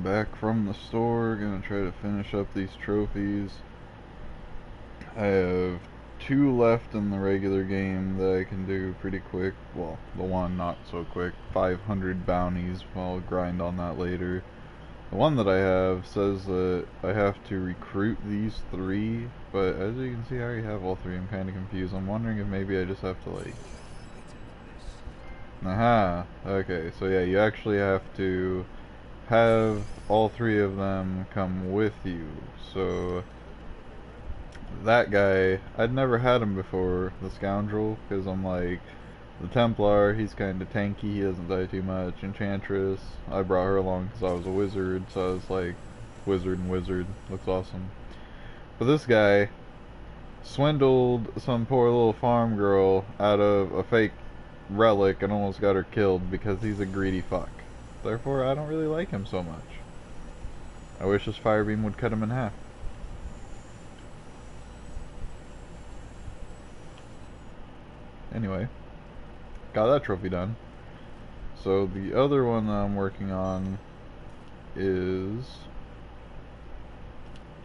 Back from the store, gonna try to finish up these trophies. I have 2 left in the regular game that I can do pretty quick. Well, the one not so quick. 500 bounties, I'll grind on that later. The one that I have says that I have to recruit these 3, but as you can see I already have all 3. I'm kinda confused. I'm wondering if maybe I just have to like... Aha! Okay, so yeah, you actually have to have all 3 of them come with you. So that guy, I'd never had him before, the scoundrel, because I'm like, the Templar, he's kind of tanky, he doesn't die too much. Enchantress, I brought her along because I was a wizard, so I was like, wizard and wizard, looks awesome. But this guy swindled some poor little farm girl out of a fake relic and almost got her killed because he's a greedy fuck. Therefore, I don't really like him so much. I wish this fire beam would cut him in half. Anyway, got that trophy done. So the other one that I'm working on is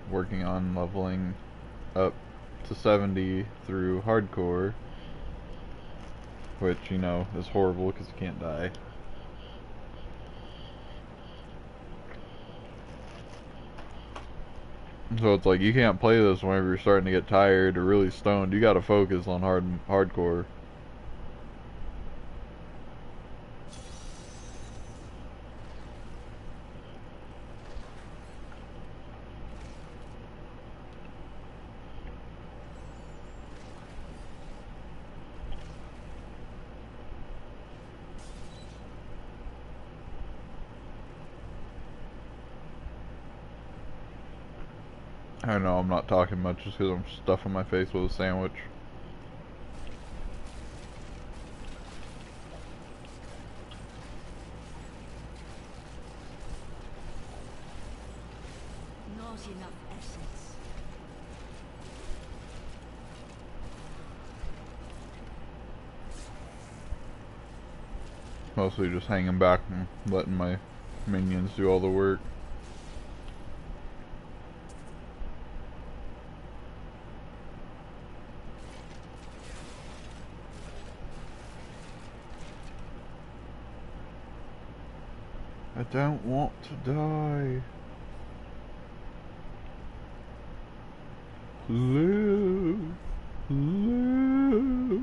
working on leveling up to 70 through hardcore, which, you know, is horrible because you can't die. So it's like you can't play this whenever you're starting to get tired or really stoned. You gotta focus on hardcore. I know I'm not talking much just because I'm stuffing my face with a sandwich. Not enough essence. Mostly just hanging back and letting my minions do all the work. I don't want to die. Live. Live.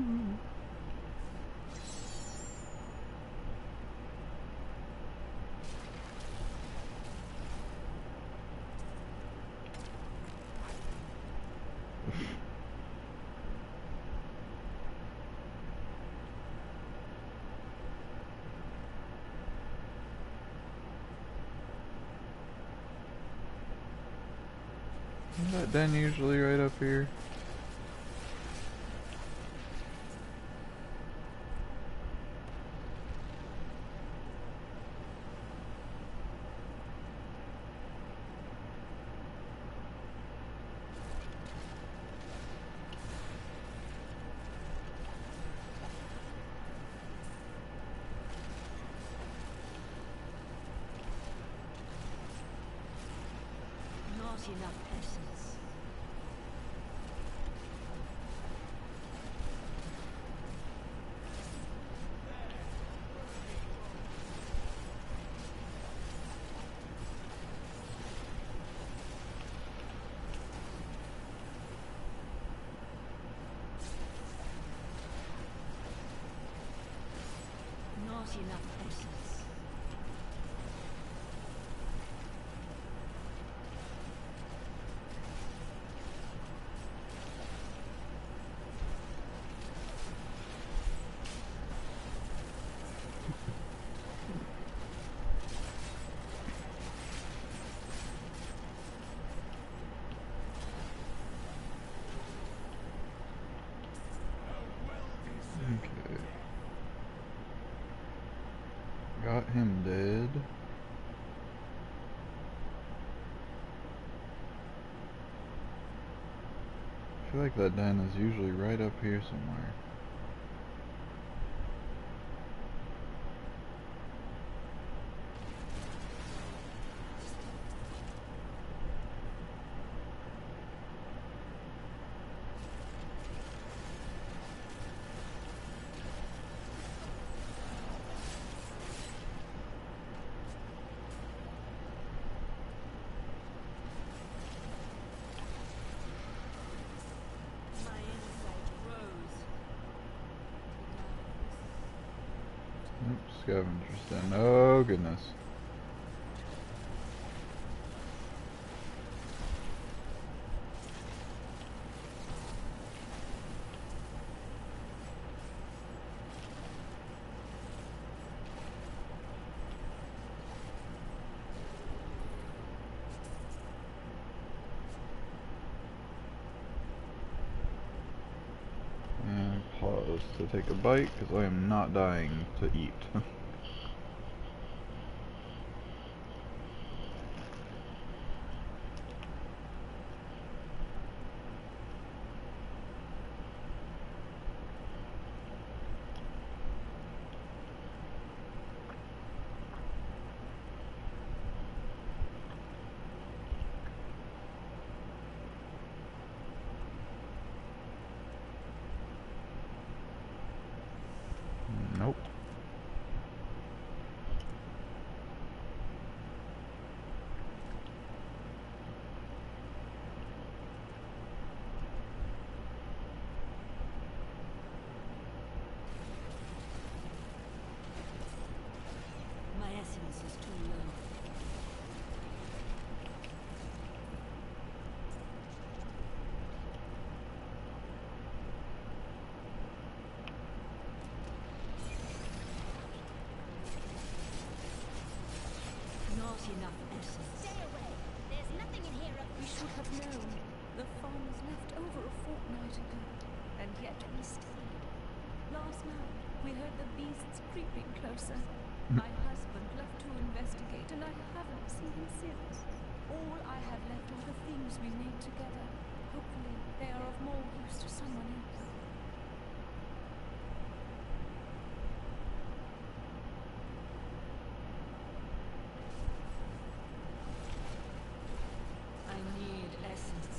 Isn't that den usually right up here? Not enough essence. Not enough essence. Okay. Got him dead. I feel like that den is usually right up here somewhere. Scavengers then. Oh goodness. And pause to take a bite because I am not dying to eat. Nope. My essence is too low. Not enough essence. Stay away! There's nothing in here We should have known. The farmers left over a fortnight ago, and yet we stayed. Last night, we heard the beasts creeping closer. My husband left to investigate, and I haven't seen him since. All I have left are the things we made together. Hopefully, they are of more use to someone else. I need essence.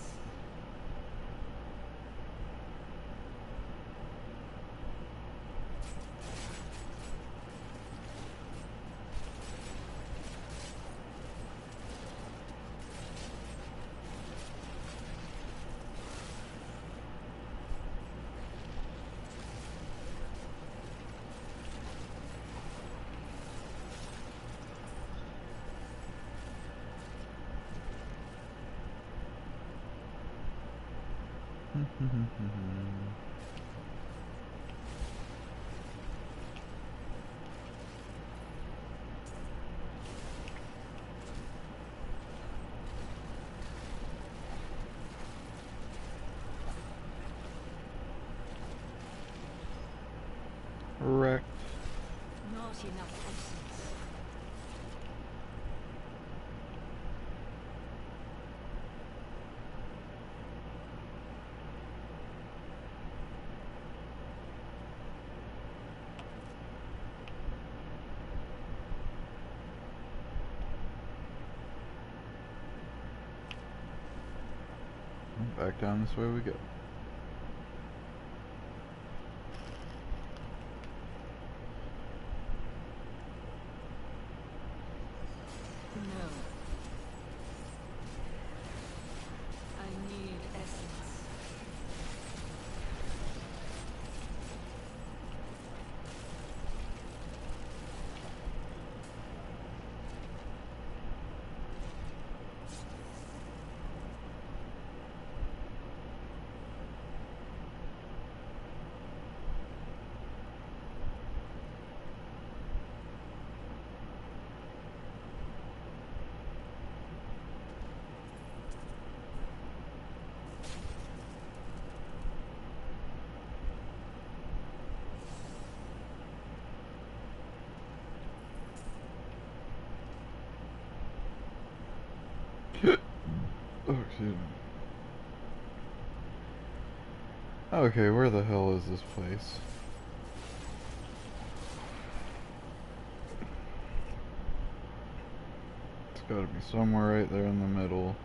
Wrecked. Not enough essence. Back down this way we go. No. I need essence. Oh, excuse me. Okay, where the hell is this place? It's gotta be somewhere right there in the middle.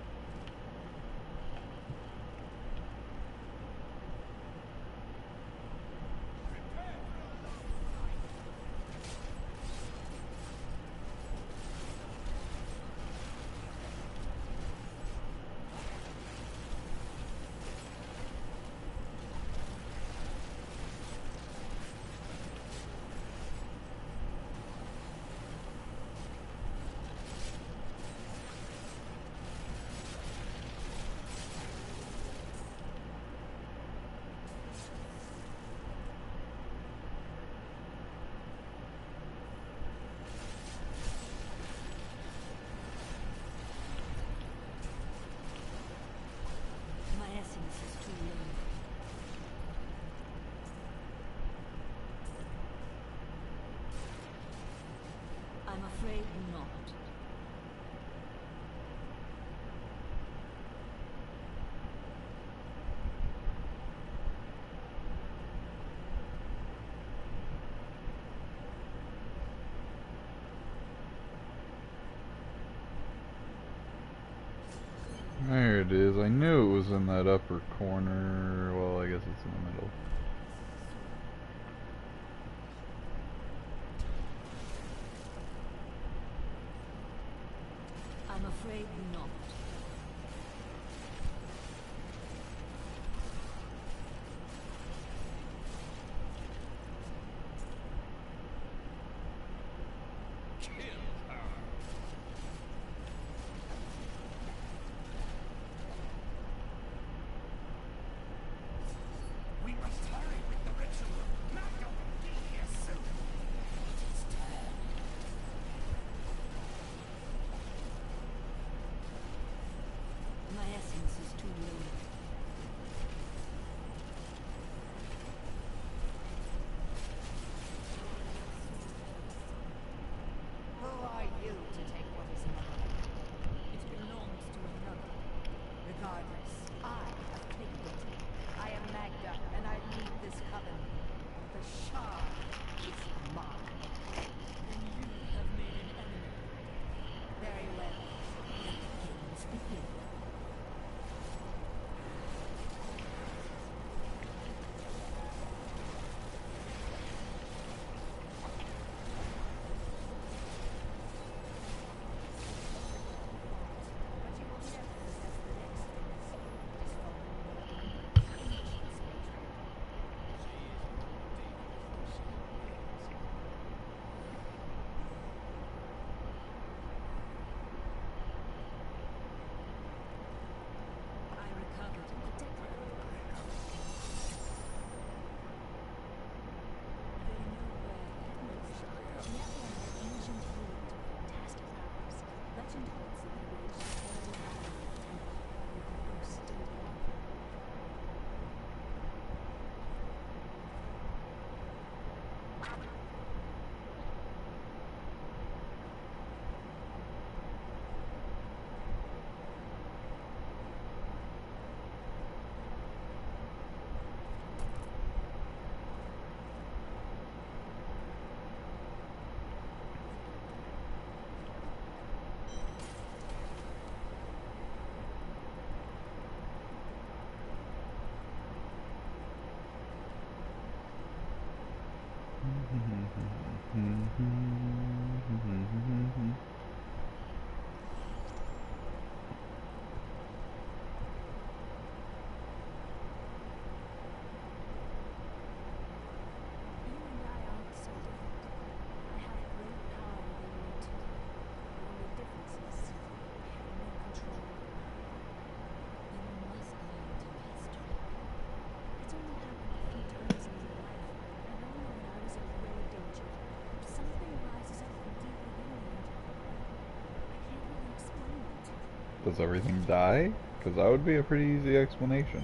There it is. I knew it was in that upper corner. Well, I guess it's in the middle. I'm afraid not. We must hurry with the ritual. Malcolm will be here soon. It's time. My essence is too low. Who are you to take what is mine? It belongs to another. Regardless, I have claimed it. I am Magda, and I lead this coven. The shard is mine. Then you have made an enemy. Very well. Let the games begin. But you will never possess the next things. It is fallen in ancients hatred. I recovered. They know where Diablo, an ancient hero, task is ours. Legend holds that they waged a terrible battle with the temple, with the ghost still beyond. You and I aren't so different. I have great power within me too. The only difference is I have no control. you must learn to master it. It's only happened a few times in my life, and only when I was in grave danger. Something rises up from deep within me, and I can't really explain it. Does everything die? Because that would be a pretty easy explanation.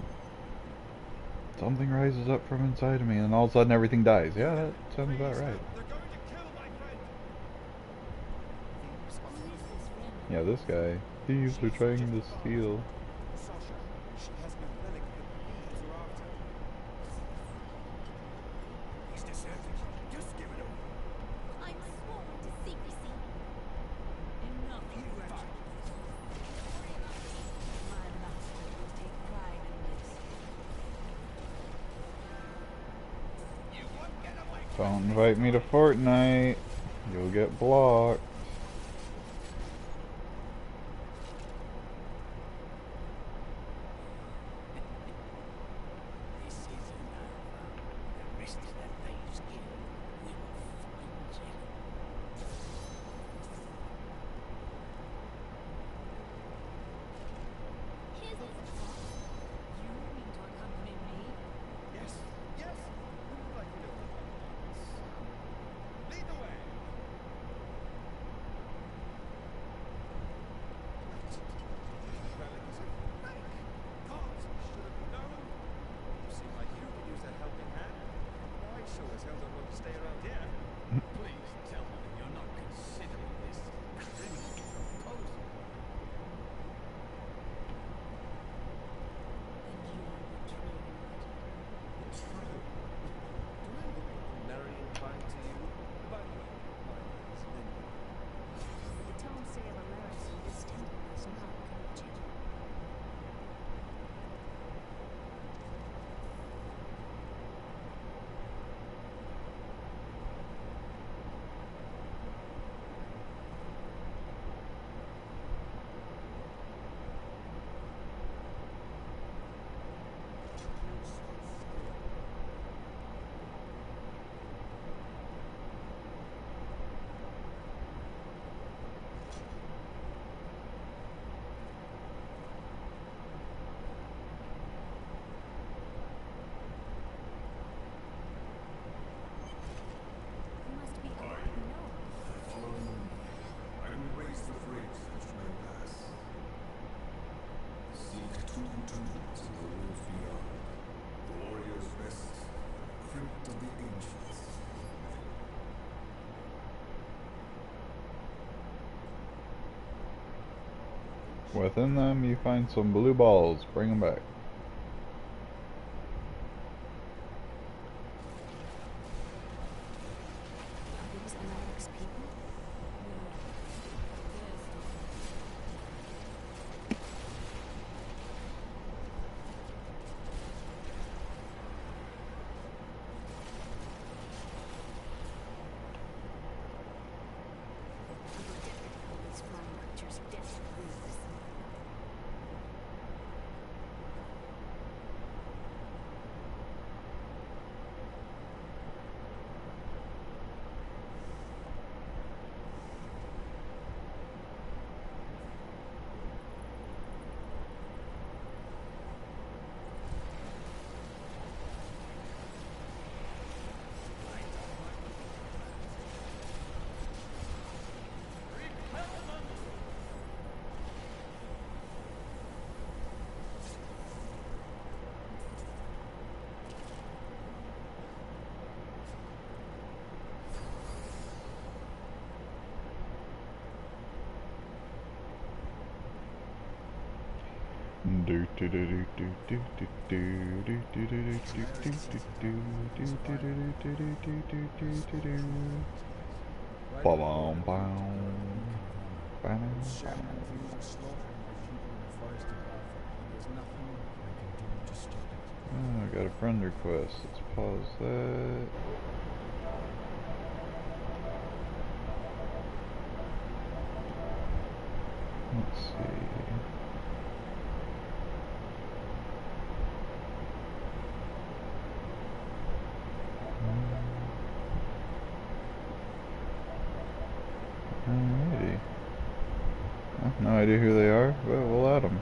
Something rises up from inside of me, and all of a sudden everything dies. Yeah, that sounds about right. They're going to kill my friend. Who is this friend? Yeah, this guy. Thieves are trying to steal. Sasha, she has been relic that the thieves are after. He's deserted. Just give it over. I'm sworn to secrecy. Enough, you wretch. My master will take pride in this. You won't get away. Don't invite me to Fortnite. You'll get blocked. This isn't over. The rest of the thieves give. We will find you. Here's a You mean to accompany me? Yes, yes. Who would like to do? Lead the way. tombs in the wolf yard. The warrior's rest, crypt of the ancients. Within them, you find some blue balls. Bring them back. Are these Alaric's people? These flying creatures' death breathes. Shaman views of slaughtering my people in the forest above, and there's nothing I can do to stop it. Oh, I got a friend request. Let's pause that. Let's see. Alrighty. Well, no idea who they are, but we'll add them.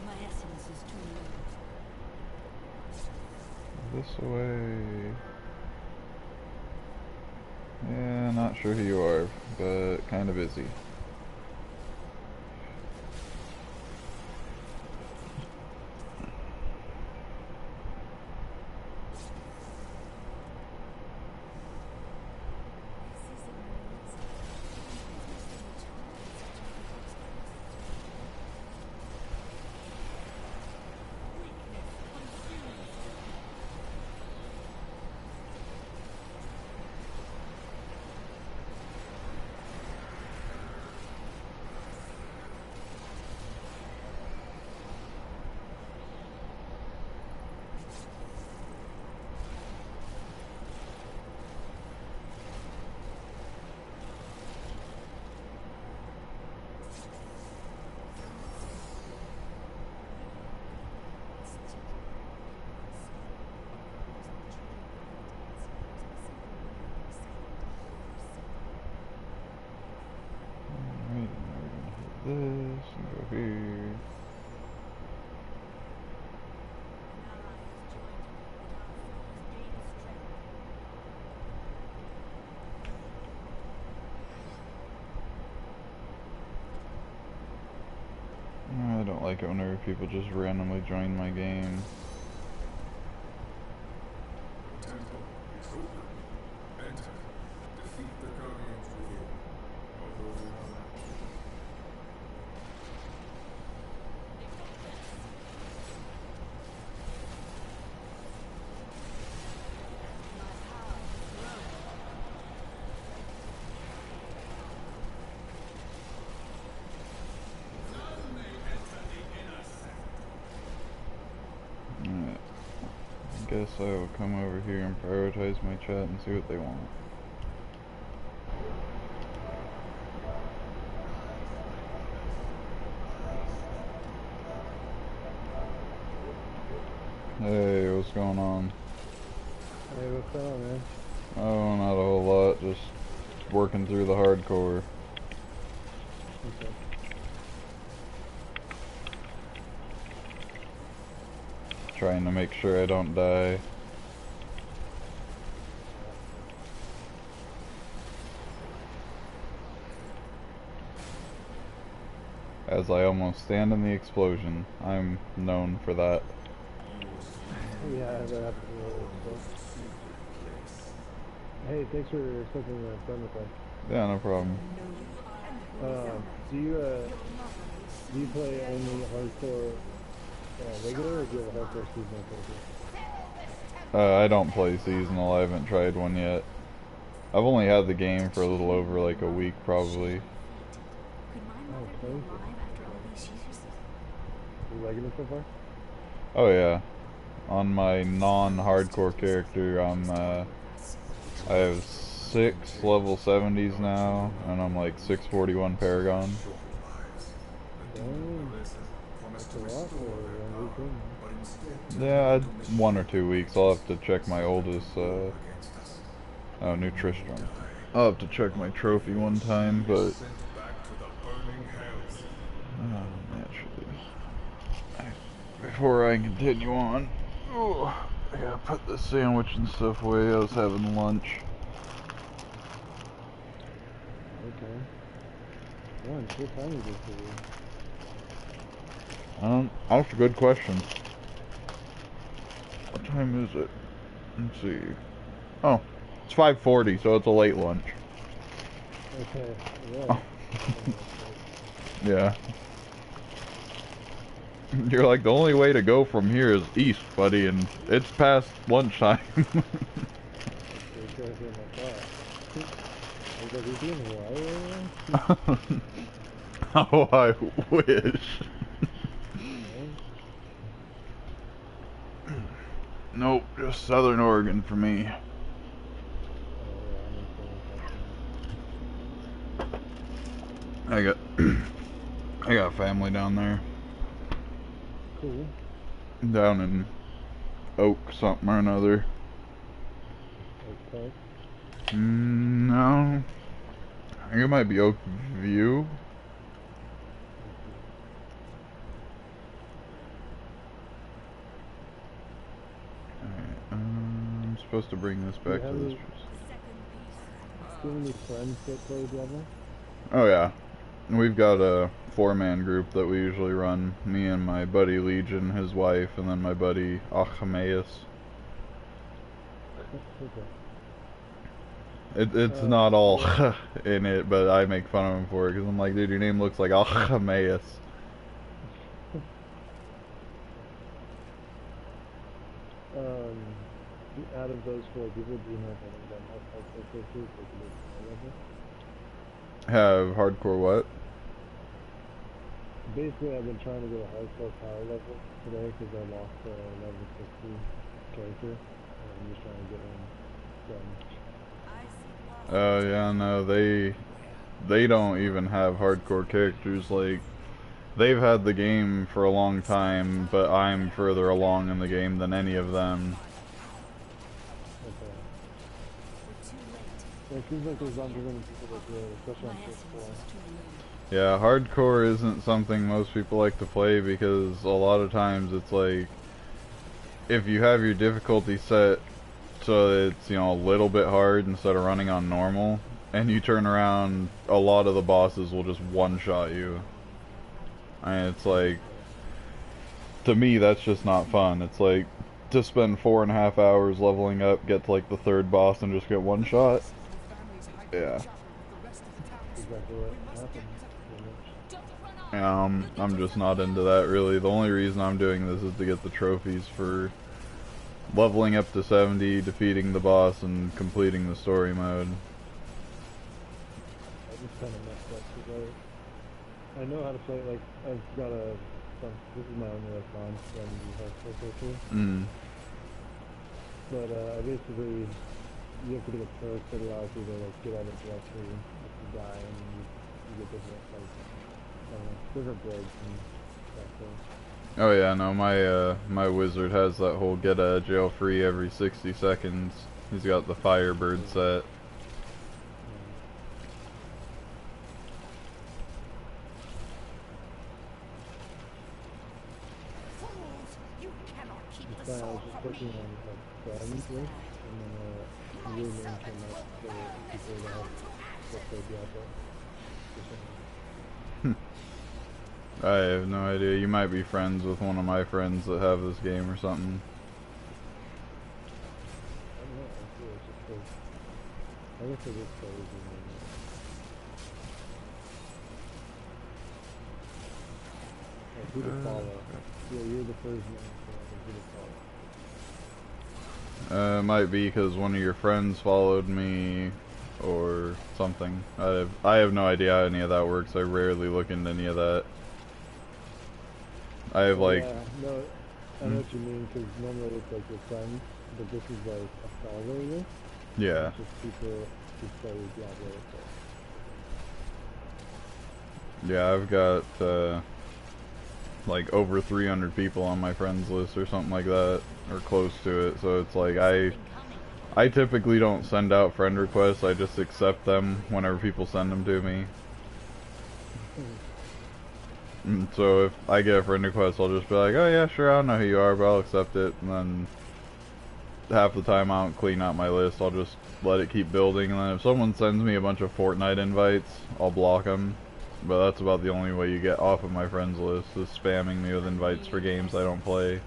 My essence is too low. This way. Yeah, not sure who you are, but kind of busy. Alright, now we're gonna hit this and go here. I don't like it whenever people just randomly join my game. Temple is open. Enter. Defeat the guardians within. Although they are not. Alright. I guess I will come over here and prioritize my chat and see what they want. Hey, what's going on? Hey, what's up, man? Oh, not a whole lot, just working through the hardcore. Okay. Trying to make sure I don't die. As I almost stand in the explosion. I'm known for that. Yeah, that happened to me earlier, so. Hey, thanks for accepting the friend request. Yeah, no problem. Do you play only hardcore regular, or do you have a hardcore seasonal character? I don't play seasonal. I haven't tried one yet. I've only had the game for a little over like a week, probably. Could my Oh, mother be crazy. alive after all these years? You liking it so far? Oh yeah. On my non-hardcore character, I have 6 level 70s now, and I'm like 641 Paragon. Dang. That's a lot for one week in. Yeah, 1 or 2 weeks. I'll have to check my oldest, oh, New Tristram. I'll have to check my trophy one time, but naturally. Before I continue on, oh, I gotta put the sandwich and stuff away. I was having lunch. Okay. Lunch, what time is it for you? That's a good question. What time is it? Let's see. Oh, it's 5:40, so it's a late lunch. Okay, yeah. Oh. Yeah. You're like, the only way to go from here is east, buddy, and it's past lunchtime. Oh, I wish. Nope, just Southern Oregon for me. I got I got family down there. Cool. Down in Oak something or another. Okay. No. I think it might be Oak View. Alright, I'm supposed to bring this back to this. Do you have any friends that play Diablo? Oh yeah. We've got a 4-man group that we usually run. Me and my buddy Legion, his wife, and then my buddy Achameus. It's not all in it, but I make fun of him for it because I'm like, dude, your name looks like Achameus. Out of those 4 people, do you know if any of them have hardcore characters that you level? Have hardcore what? Basically, I've been trying to get a hardcore power level today because I lost a level 60 character, and I'm just trying to get one done. Oh yeah, no, they don't even have hardcore characters. Like, they've had the game for a long time, but I'm further along in the game than any of them. Okay. Yeah, it seems like there's not many people that do it, especially on PS4. Yeah, hardcore isn't something most people like to play because a lot of times it's like, if you have your difficulty set so it's, you know, a little bit hard instead of running on normal, and you turn around, a lot of the bosses will just one-shot you. And it's like, to me, that's just not fun. It's like, to spend 4.5 hours leveling up, get to like the 3rd boss and just get one shot. Yeah. Exactly what happened. Yeah, I'm just not into that really. The only reason I'm doing this is to get the trophies for leveling up to 70, defeating the boss, and completing the story mode. I just kind of messed up because I know how to play, like, I've got this is my only, like, non-friendly hardcore character. But, I basically, you have to get a perk that allows you to, like, get out of directly if you die, and you get different, like, different builds and stuff, so. Oh yeah, no, my wizard has that whole get out of jail free every 60 seconds. He's got the Firebird set. fine. I was just clicking on like friends list, and then your name came up for people that have that play Diablo for some reason. I have no idea. You might be friends with one of my friends that have this game or something. I don't know. It's weird. It's just cause I guess it is crazy. Maybe. Like who to follow? Yeah, you're the first name, so like who to follow. It might be because one of your friends followed me or something. I have no idea how any of that works. I rarely look into any of that. I have like... Yeah, no, I know what you mean, because normally it's like your friends, but this is like a follower list. Yeah. It's just people who play Diablo with it. Yeah, I've got like over 300 people on my friends list or something like that, or close to it. So it's like I typically don't send out friend requests. I just accept them whenever people send them to me. So if I get a friend request, I'll just be like, oh yeah, sure, I don't know who you are, but I'll accept it. And then half the time I don't clean out my list. I'll just let it keep building. And then if someone sends me a bunch of Fortnite invites, I'll block them. But that's about the only way you get off of my friends list, is spamming me with invites for games I don't play. No,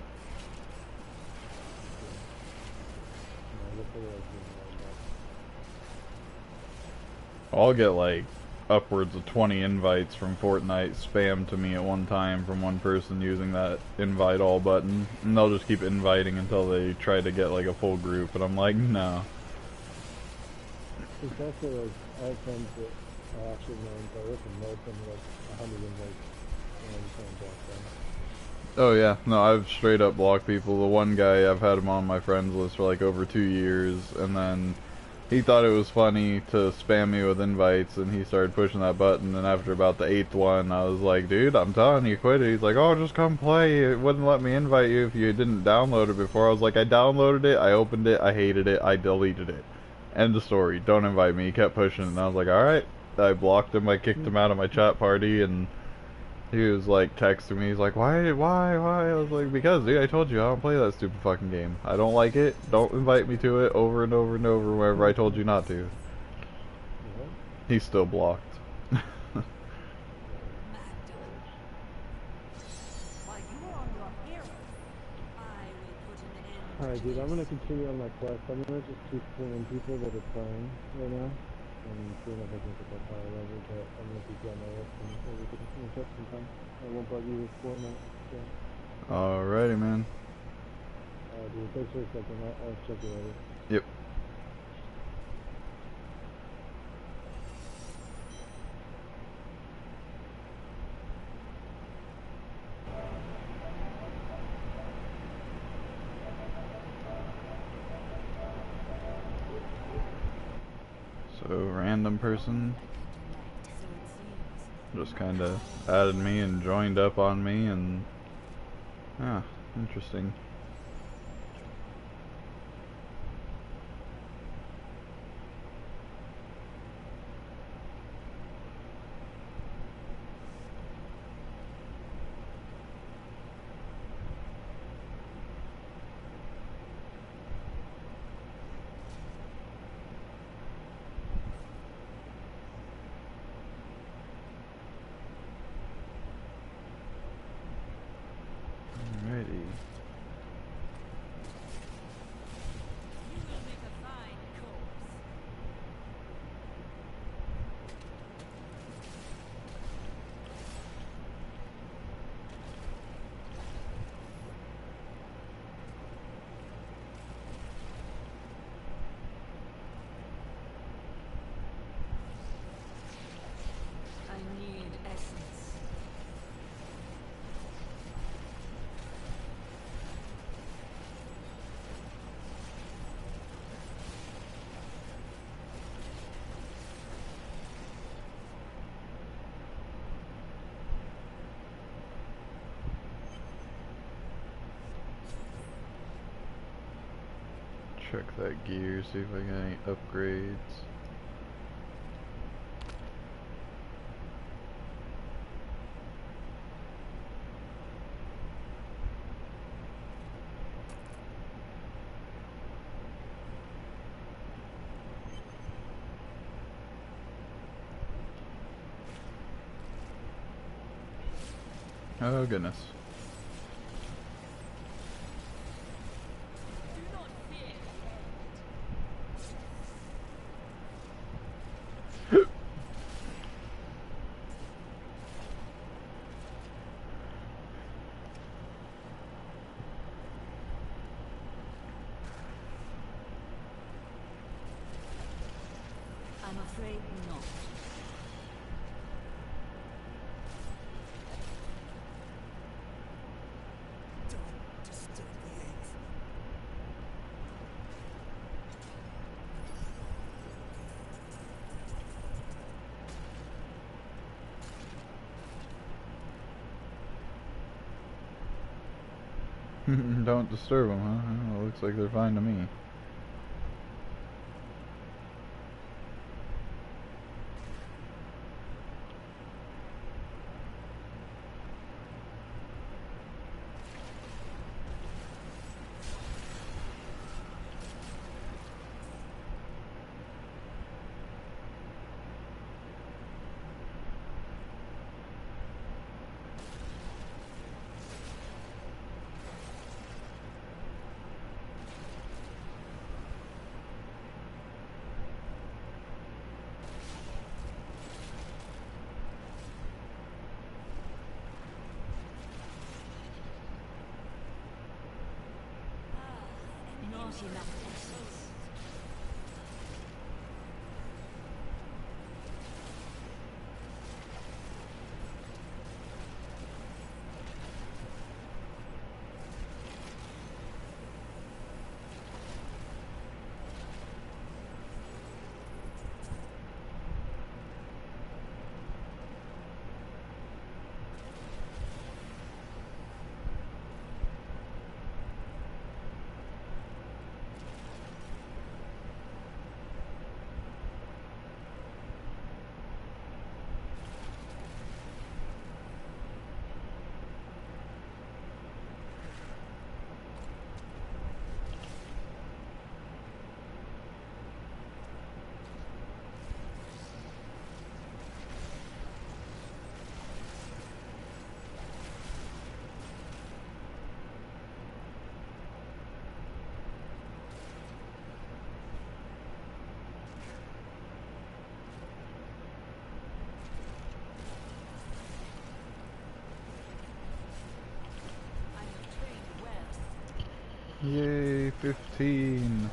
I guess I realize you know I'll get like upwards of 20 invites from Fortnite spammed to me at one time from one person using that invite all button, and they'll just keep inviting until they try to get like a full group, and I'm like, no. it's also like, I have friends that I actually know and play with, and most of them like 100 invites, and I just want to block them. Oh yeah, no, I've straight up blocked people. The one guy, I've had him on my friends list for like over 2 years, and then he thought it was funny to spam me with invites, and he started pushing that button, and after about the 8th one, I was like, dude, I'm telling you, quit it. He's like, oh, just come play. It wouldn't let me invite you if you didn't download it before. I was like, I downloaded it, I opened it, I hated it, I deleted it. End of story. Don't invite me. He kept pushing it, and I was like, alright. I blocked him, I kicked him out of my chat party, and he was like texting me, he's like, why? I was like, because dude, I told you I don't play that stupid fucking game. I don't like it, don't invite me to it over and over and over wherever I told you not to. He's still blocked. Alright, dude, I'm gonna continue on my quest. I'm gonna just keep pulling people that are playing right now, and seeing if I can get that higher level, but I'm gonna keep you on my list, and maybe we can finish up sometime. I won't bug you with Fortnite, so. Alrighty, man. Alright, dude, thanks for a second. I'll check you later. Yep. So, random person just kind of added me and joined up on me, and yeah, interesting. Alrighty. I need essence. Check that gear, see if I got any upgrades. Oh goodness. Do not fear the end. I'm afraid not. Don't disturb the eighth. Don't disturb them, huh? Well, looks like they're fine to me. Not enough essence. I have trained well. Yay, 15.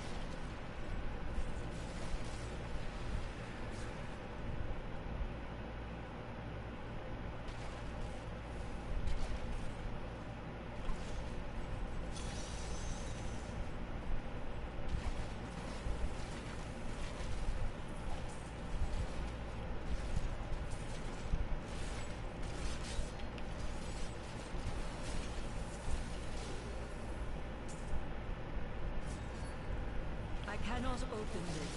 I cannot open this.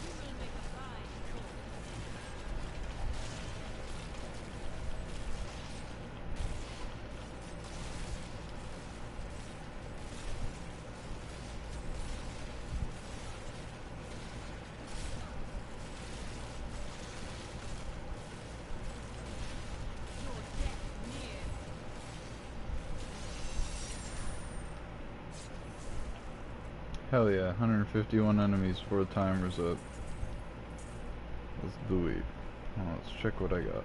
You will make a fine cook. Your death near. Hell yeah, 151 enemies before the timer's up. Let's do it. Well, let's check what I got.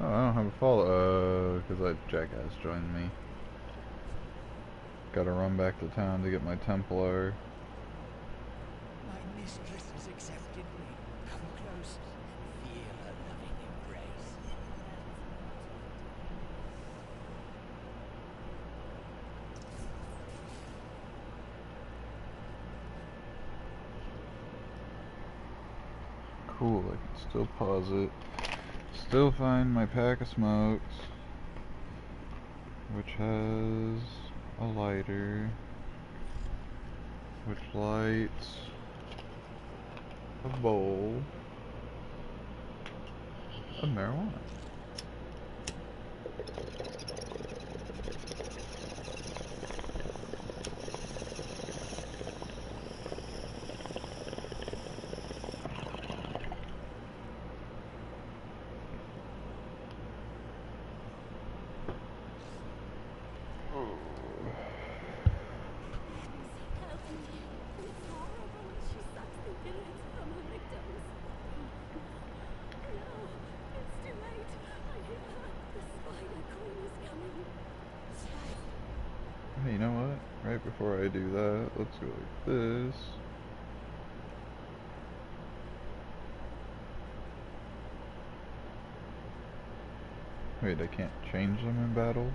Oh, I don't have a follow. Because that jackass joined me. Gotta run back to town to get my Templar. My mistress has accepted me. Come close. Feel her loving embrace. Cool, I can still pause it. Still find my pack of smokes, which has a lighter, which lights a bowl of marijuana. Help me. It's horrible. She sucks the innards from her victims. No, it's too late. I hear her. The spider queen is coming. Child. Hey, you know what? Right before I do that, let's go like this. Wait, I can't change them in battle?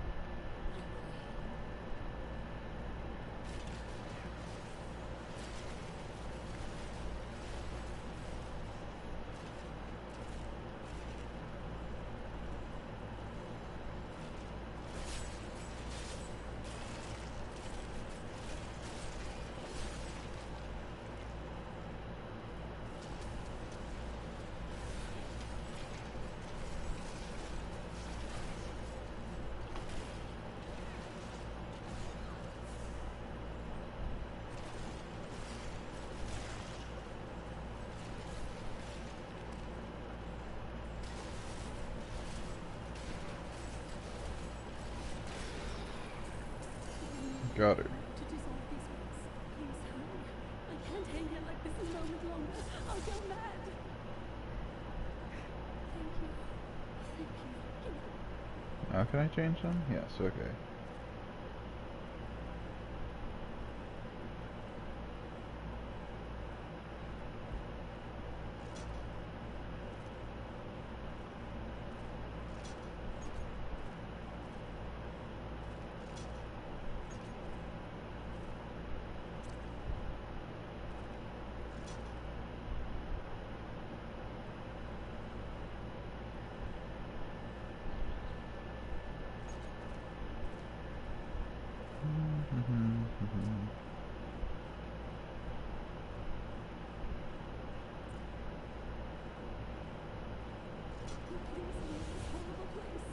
Got her. To dissolve these rocks. Please hurry. I can't hang here like this a moment longer. I'll go mad. Thank you. Thank you. Now can I change them? Yes, okay. Please leave this horrible place.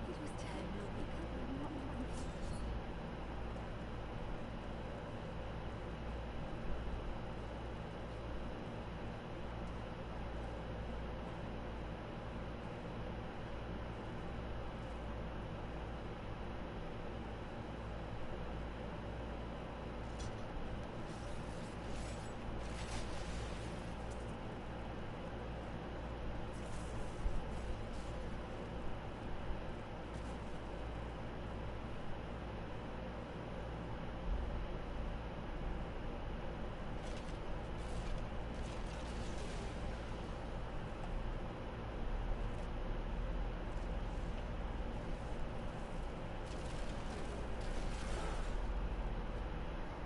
It was terrible becoming one of them.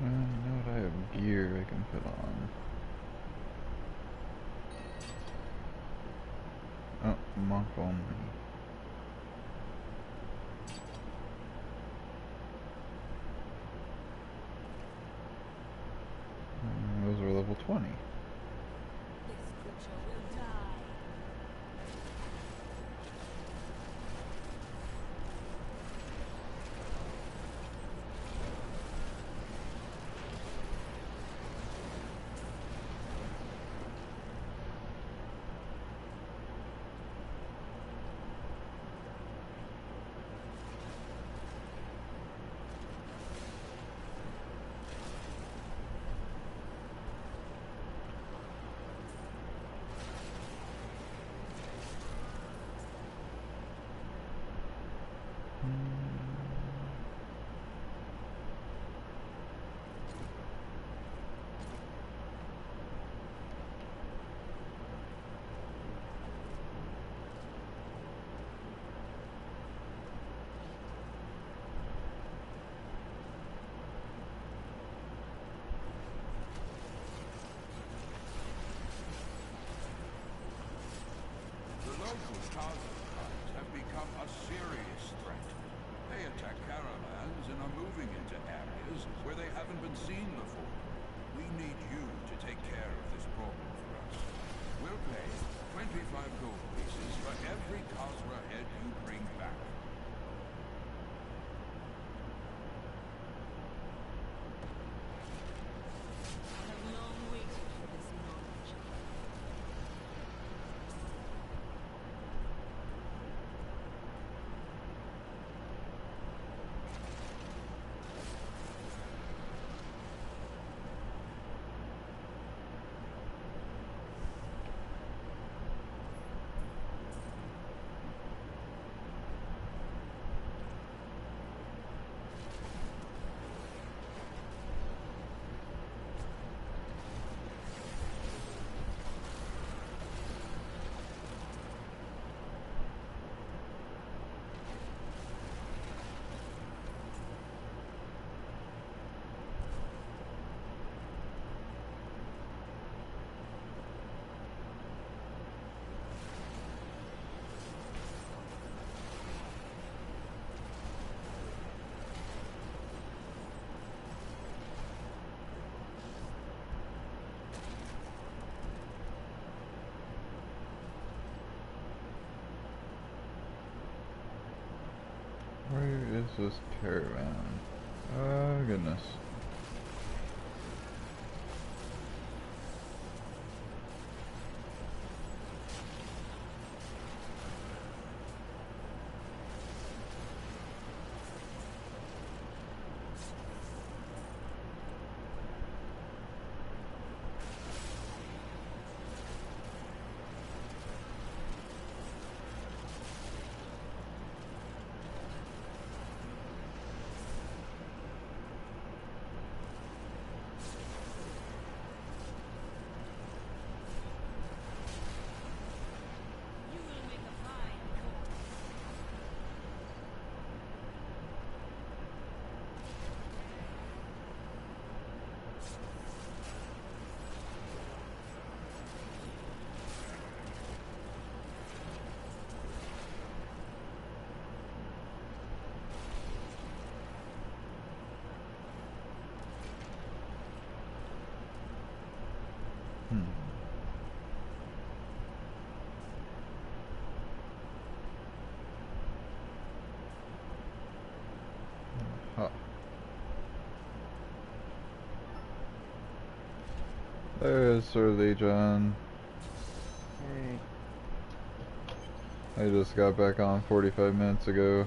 You know what? I have gear I can put on. Oh, monk only. Those are level 20. This creature will die. local Tarzans have become a serious threat. They attack caravans and are moving into areas where they haven't been seen before. We need you to take care of this problem for us. We'll pay 25 gold pieces for every Khazra head you bring back. I have long waited for this knowledge. Where is this caravan? Oh goodness. You will make a fine cook. Hmm. Huh. There's Sir Legion. I just got back on 45 minutes ago.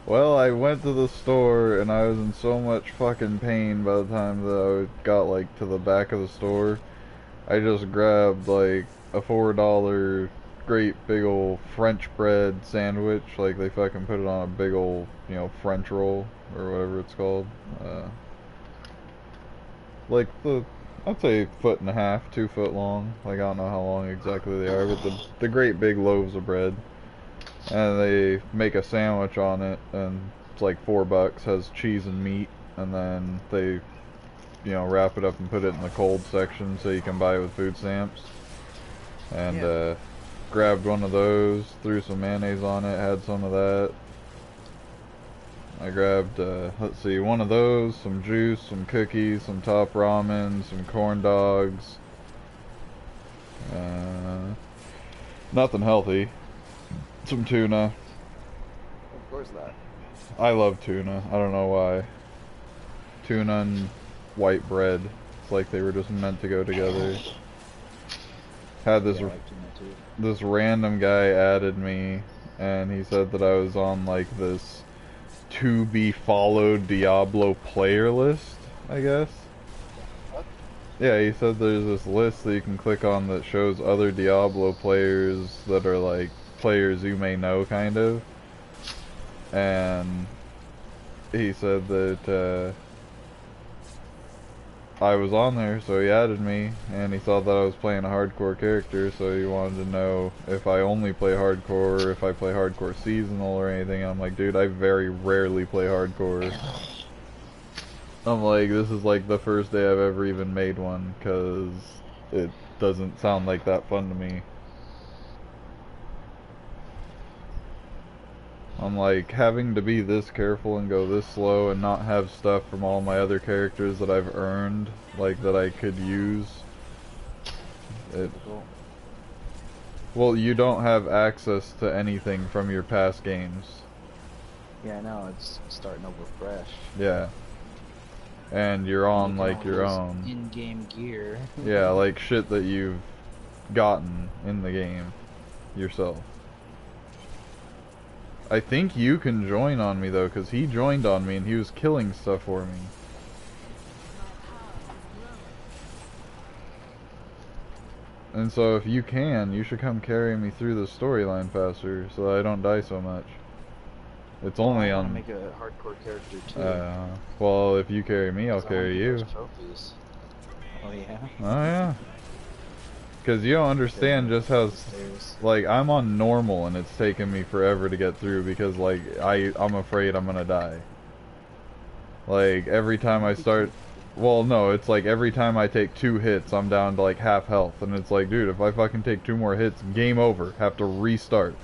Well, I went to the store and I was in so much fucking pain by the time that I got like to the back of the store. I just grabbed like a $4 great big old French bread sandwich, like they fucking put it on a big old, you know, French roll or whatever it's called. Like I'd say foot and a half, 2 foot long. Like I don't know how long exactly they are, but the great big loaves of bread. And they make a sandwich on it, and it's like $4, has cheese and meat, and then they, you know, wrap it up and put it in the cold section so you can buy it with food stamps. And grabbed one of those, threw some mayonnaise on it, had some of that. I grabbed, let's see, one of those, some juice, some cookies, some top ramen, some corn dogs. Nothing healthy. Some tuna. Of course not. I love tuna. I don't know why. Tuna and white bread. It's like they were just meant to go together. Had this Yeah, I like tuna too. this random guy added me, and he said that I was on like this to be followed Diablo player list, I guess. What? Yeah, he said there's this list that you can click on that shows other Diablo players that are like players you may know, kind of. And he said that I was on there, so he added me, and he thought that I was playing a hardcore character, so he wanted to know if I only play hardcore, or if I play hardcore seasonal or anything. I'm like, dude, I very rarely play hardcore. I'm like, this is like the first day I've ever even made one, because doesn't sound like that fun to me. I'm like, having to be this careful and go this slow and not have stuff from all my other characters that I've earned, like, that I could use. Well, you don't have access to anything from your past games. Yeah, I know, it's starting over fresh. Yeah. And you're on, You can like, only your use own. in-game gear. Yeah, like shit that you've gotten in the game yourself. I think you can join on me though, because he joined on me and he was killing stuff for me. And so if you can, you should come carry me through the storyline faster so that I don't die so much. It's only I want to on... make a hardcore character too. Well, if you carry me, I'll carry you. Trophies. Oh yeah? Oh yeah. Because you don't understand just how... Like, I'm on normal and it's taken me forever to get through because, like, I'm afraid I'm gonna die. Like, every time I start... Well, no, it's like every time I take 2 hits, I'm down to, like, half health. And it's like, dude, if I fucking take 2 more hits, game over. Have to restart.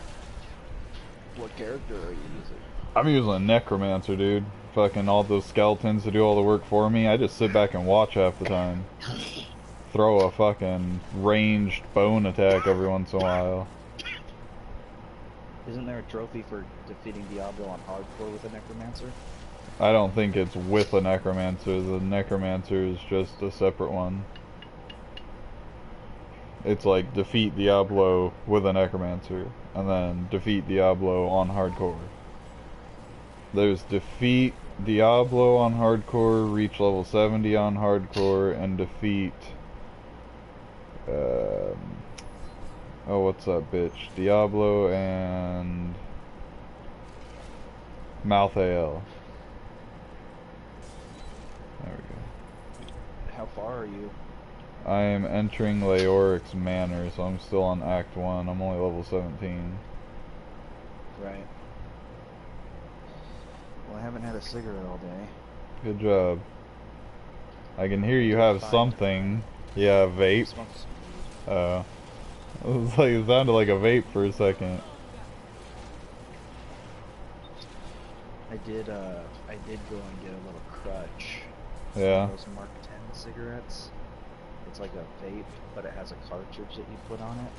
What character are you using? I'm using a necromancer, dude. Fucking all those skeletons to do all the work for me. I just sit back and watch half the time. Throw a fucking ranged bone attack every once in a while. Isn't there a trophy for defeating Diablo on hardcore with a necromancer? I don't think it's with a necromancer. The necromancer is just a separate one. It's like defeat Diablo with a necromancer, and then defeat Diablo on hardcore. There's defeat Diablo on hardcore, reach level 70 on hardcore, and defeat... oh, what's that bitch? Diablo and... Malthael. There we go. How far are you? I am entering Leoric's Manor, so I'm still on Act 1. I'm only level 17. Right. Well, I haven't had a cigarette all day. Good job. I can hear you have something. Yeah, vape. It was like, it sounded like a vape for a second. I did go and get a little crutch. Yeah. Those Mark 10 cigarettes. It's like a vape, but it has a cartridge that you put on it.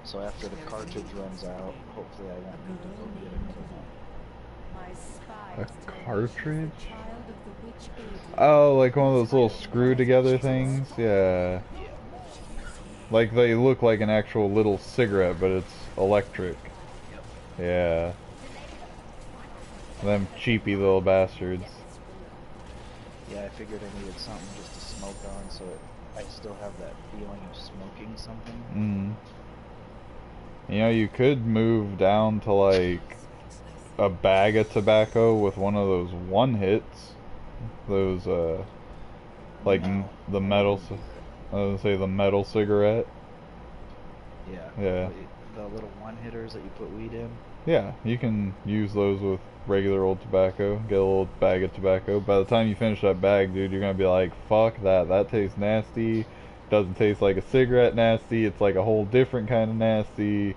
So after the cartridge runs out, hopefully I won't need to go get another one. A cartridge? Oh, like one of those little screw together things? Yeah. Like they look like an actual little cigarette, but it's electric. Yeah. Them cheapy little bastards. Yeah, I figured I needed something just to smoke on, so I still have that feeling of smoking something. You know, you could move down to like a bag of tobacco with one of those one hits. Those like the metal. I was gonna say the metal cigarette. Yeah. Yeah. The little one hitters that you put weed in. Yeah, you can use those with regular old tobacco. Get a little bag of tobacco. By the time you finish that bag, dude, you're gonna be like, fuck that. That tastes nasty. Doesn't taste like a cigarette nasty. It's like a whole different kind of nasty.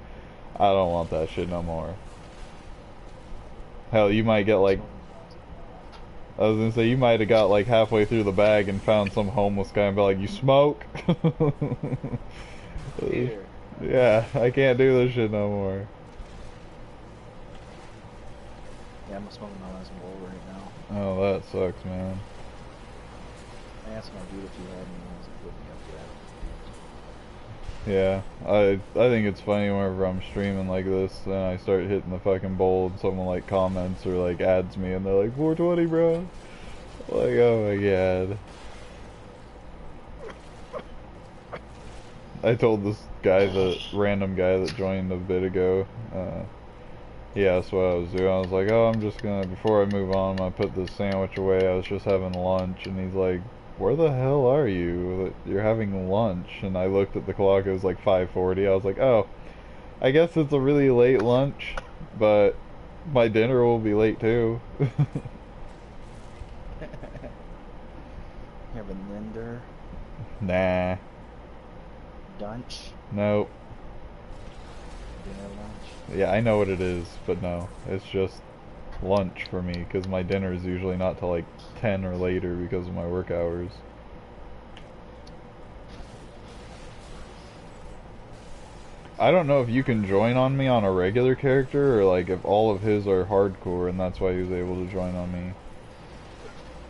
I don't want that shit no more. Hell, you might get like... I was gonna say, you might have got like halfway through the bag and found some homeless guy and be like, you smoke? Yeah, I can't do this shit no more. Yeah, I'm smoking my last bowl right now. Oh, that sucks, man. I asked my dude if he had any ones to put me up Yeah, I think it's funny whenever I'm streaming like this and I start hitting the fucking bowl and someone like comments or like adds me and they're like 420 bro. Like, oh my god. I told this guy, the random guy that joined a bit ago, he asked what I was doing. I was like, oh, I'm just gonna, before I move on, I'm gonna put this sandwich away. I was just having lunch. And he's like, where the hell are you? You're having lunch. And I looked at the clock, it was like 5:40. I was like, oh, I guess it's a really late lunch, but my dinner will be late too. Having Linder? Nah. Dunch? Nope. Dinner lunch? Yeah, I know what it is, but no. It's just lunch for me, because my dinner is usually not till like 10 or later because of my work hours. I don't know if you can join on me on a regular character, or like if all of his are hardcore and that's why he was able to join on me.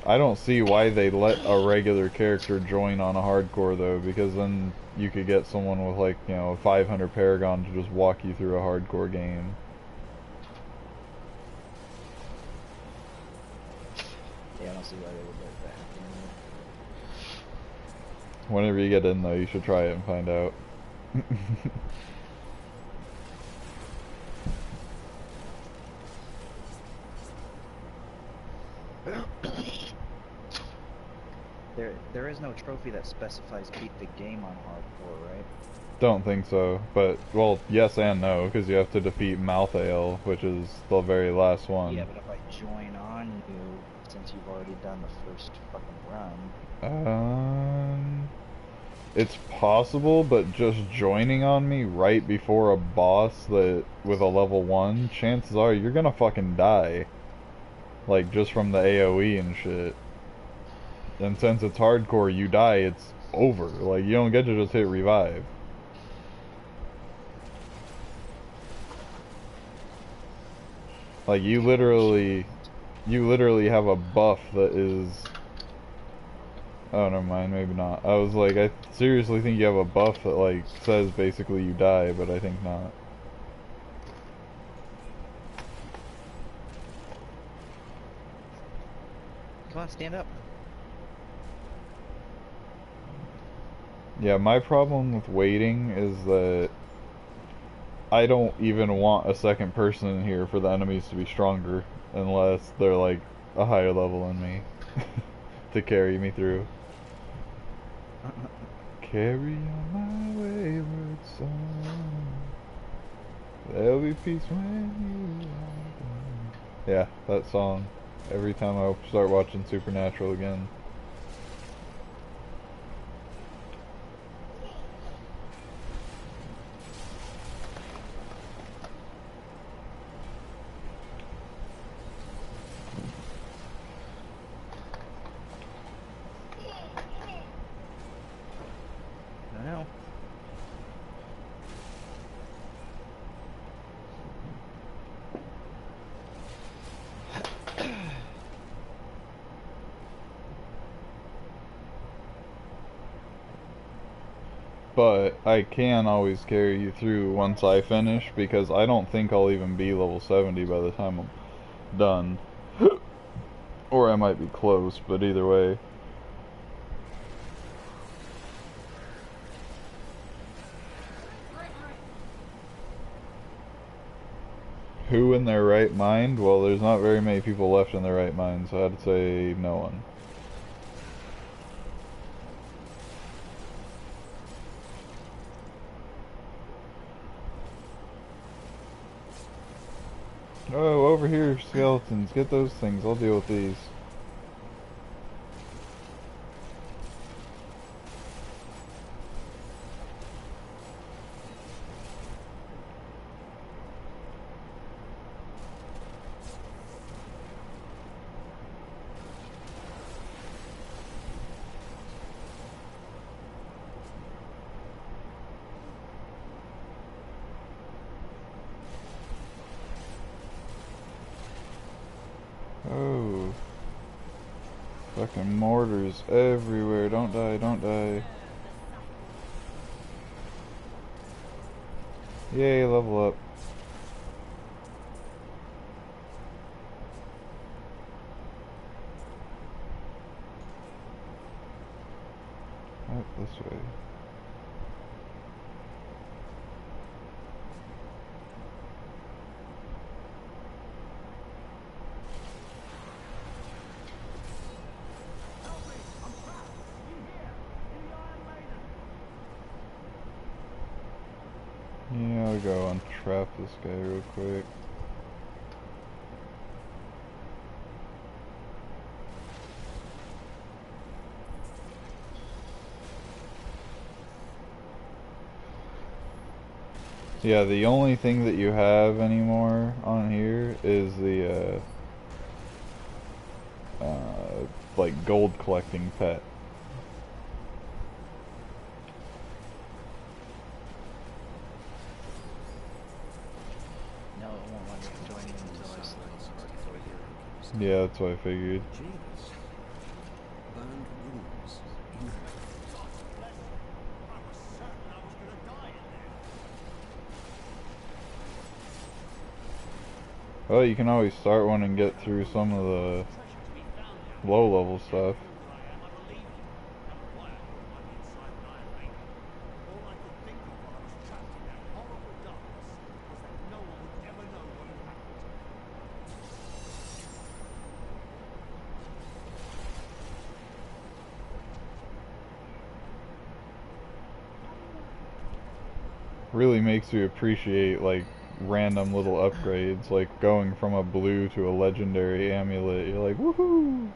I don't see why they let a regular character join on a hardcore though, because then you could get someone with like, you know, a 500 Paragon to just walk you through a hardcore game. Yeah, I don't see why they would let that happen. Whenever you get in though, you should try it and find out. There is no trophy that specifies beat the game on hardcore, right? Don't think so, but, well, yes and no, because you have to defeat Malthael, which is the very last one. Yeah, but if I join on you, since you've already done the first fucking run... It's possible, but just joining on me right before a boss that with a level 1, chances are you're gonna fucking die. Like, just from the AoE and shit. And since it's hardcore, you die, it's over. Like, you don't get to just hit revive. Like, you literally have a buff that is... Oh, never mind, maybe not. I was like, I seriously think you have a buff that, like, says basically you die, but I think not. Come on, stand up. Yeah, my problem with waiting is that I don't even want a second person in here for the enemies to be stronger, unless they're, like, a higher level than me to carry me through. Carry on my wayward son. There'll be peace when you are gone. Yeah, that song. Every time I start watching Supernatural again. I know. But I can always carry you through once I finish, because I don't think I'll even be level 70 by the time I'm done. Or I might be close, but either way. Who in their right mind? Well, there's not very many people left in their right mind, so I'd say no one. Oh, over here, skeletons. Get those things. I'll deal with these. Oh. Fucking mortars everywhere. Don't die, don't die. Yay, level up. Right, this way. Yeah, I'll go and trap this guy real quick. Yeah, the only thing that you have anymore on here is the like gold collecting pet. No, it won't let me join you until I select the party for you. Yeah, that's what I figured. Jeez. Burned rooms. Well, you can always start one and get through some of the low level stuff. Really makes you appreciate like random little upgrades, like going from a blue to a legendary amulet. You're like, woohoo!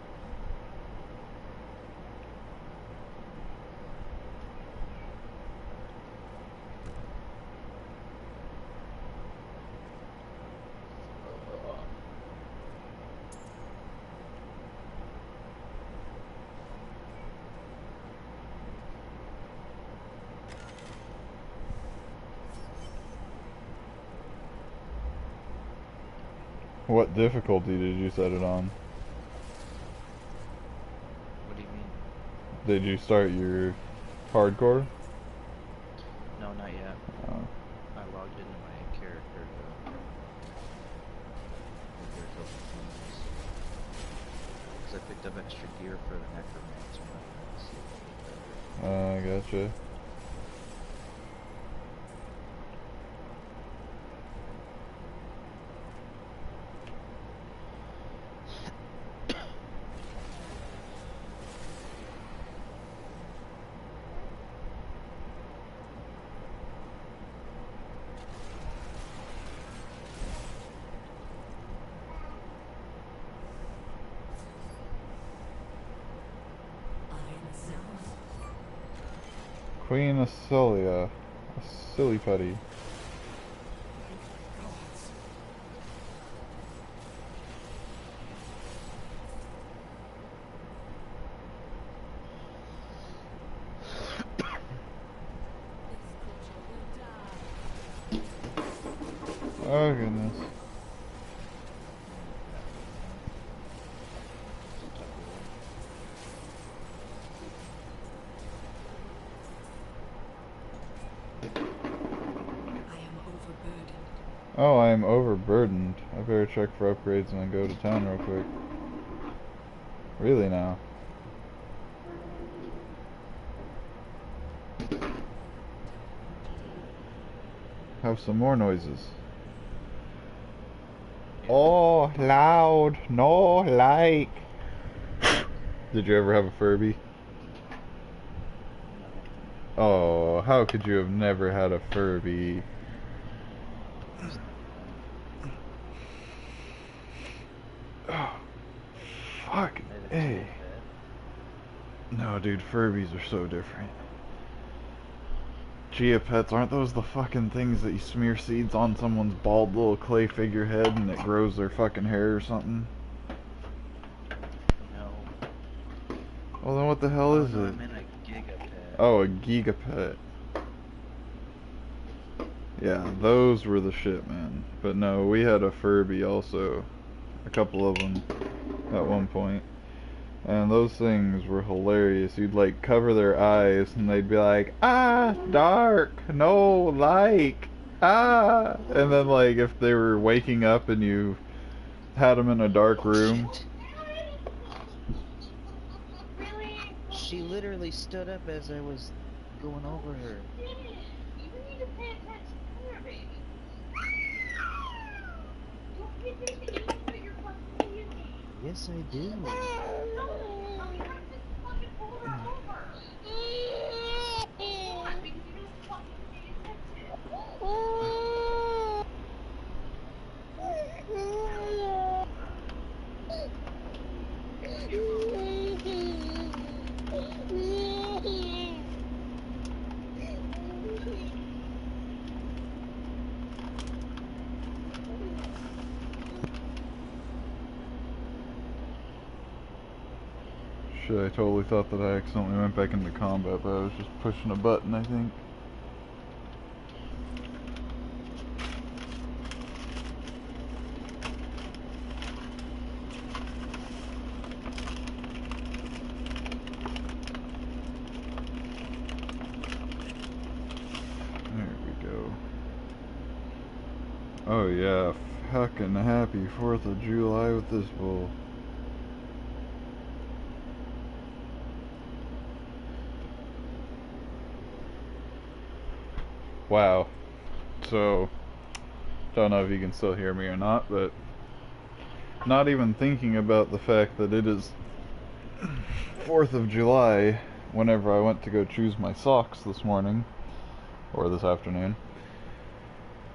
What difficulty did you set it on? What do you mean? Did you start your hardcore? No, not yet. Oh. I logged into my character to look at a couple things. Because I picked up extra gear for the necromancer weapons. Gotcha. Queen Acelia, a silly putty. Oh goodness. Oh, I am overburdened. I better check for upgrades and then go to town real quick. Really now? Have some more noises. Oh, loud. No, like. Did you ever have a Furby? No. Oh, how could you have never had a Furby? Oh, fuck. Hey. No, dude, Furbies are so different. Geopets, aren't those the fucking things that you smear seeds on someone's bald little clay figurehead and it grows their fucking hair or something? No. Well, then what the hell is no, it? I meant a gigapet. Oh, a gigapet. Yeah, those were the shit, man. But no, we had a Furby also. A couple of them at one point. And those things were hilarious. You'd like cover their eyes and they'd be like, ah, dark, no, like, ah. And then like if they were waking up and you had them in a dark room. She literally stood up as I was going over her. Yes, I do. Shit, I totally thought that I accidentally went back into combat, but I was just pushing a button, I think. There we go. Oh yeah, fucking happy 4th of July with this bull. Wow. So, don't know if you can still hear me or not, but not even thinking about the fact that it is 4th of July whenever I went to go choose my socks this morning, or this afternoon,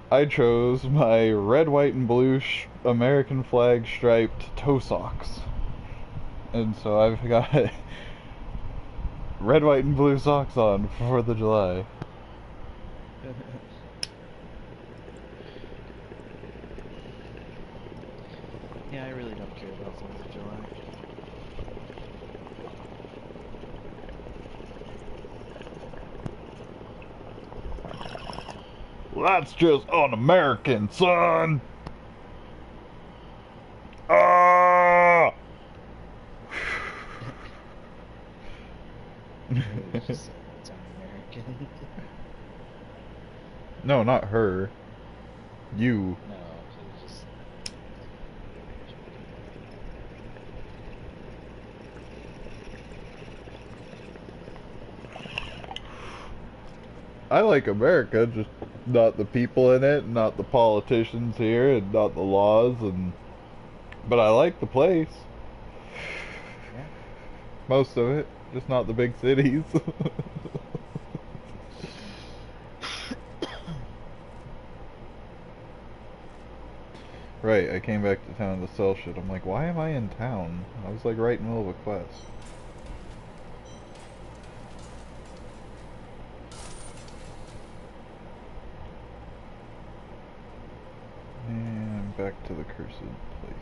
I chose my red, white, and blue American flag striped toe socks. And so I've got red, white, and blue socks on for 4th of July. Yeah, I really don't care about 4th of July. Well, that's just un-American, son! Ah! Just it's un-American. No, not her. You. No, it's just... I like America, just not the people in it, not the politicians here, and not the laws, and... But I like the place. Yeah. Most of it, just not the big cities. Right, I came back to town to sell shit. I'm like, why am I in town? I was like right in the middle of a quest. And back to the cursed place.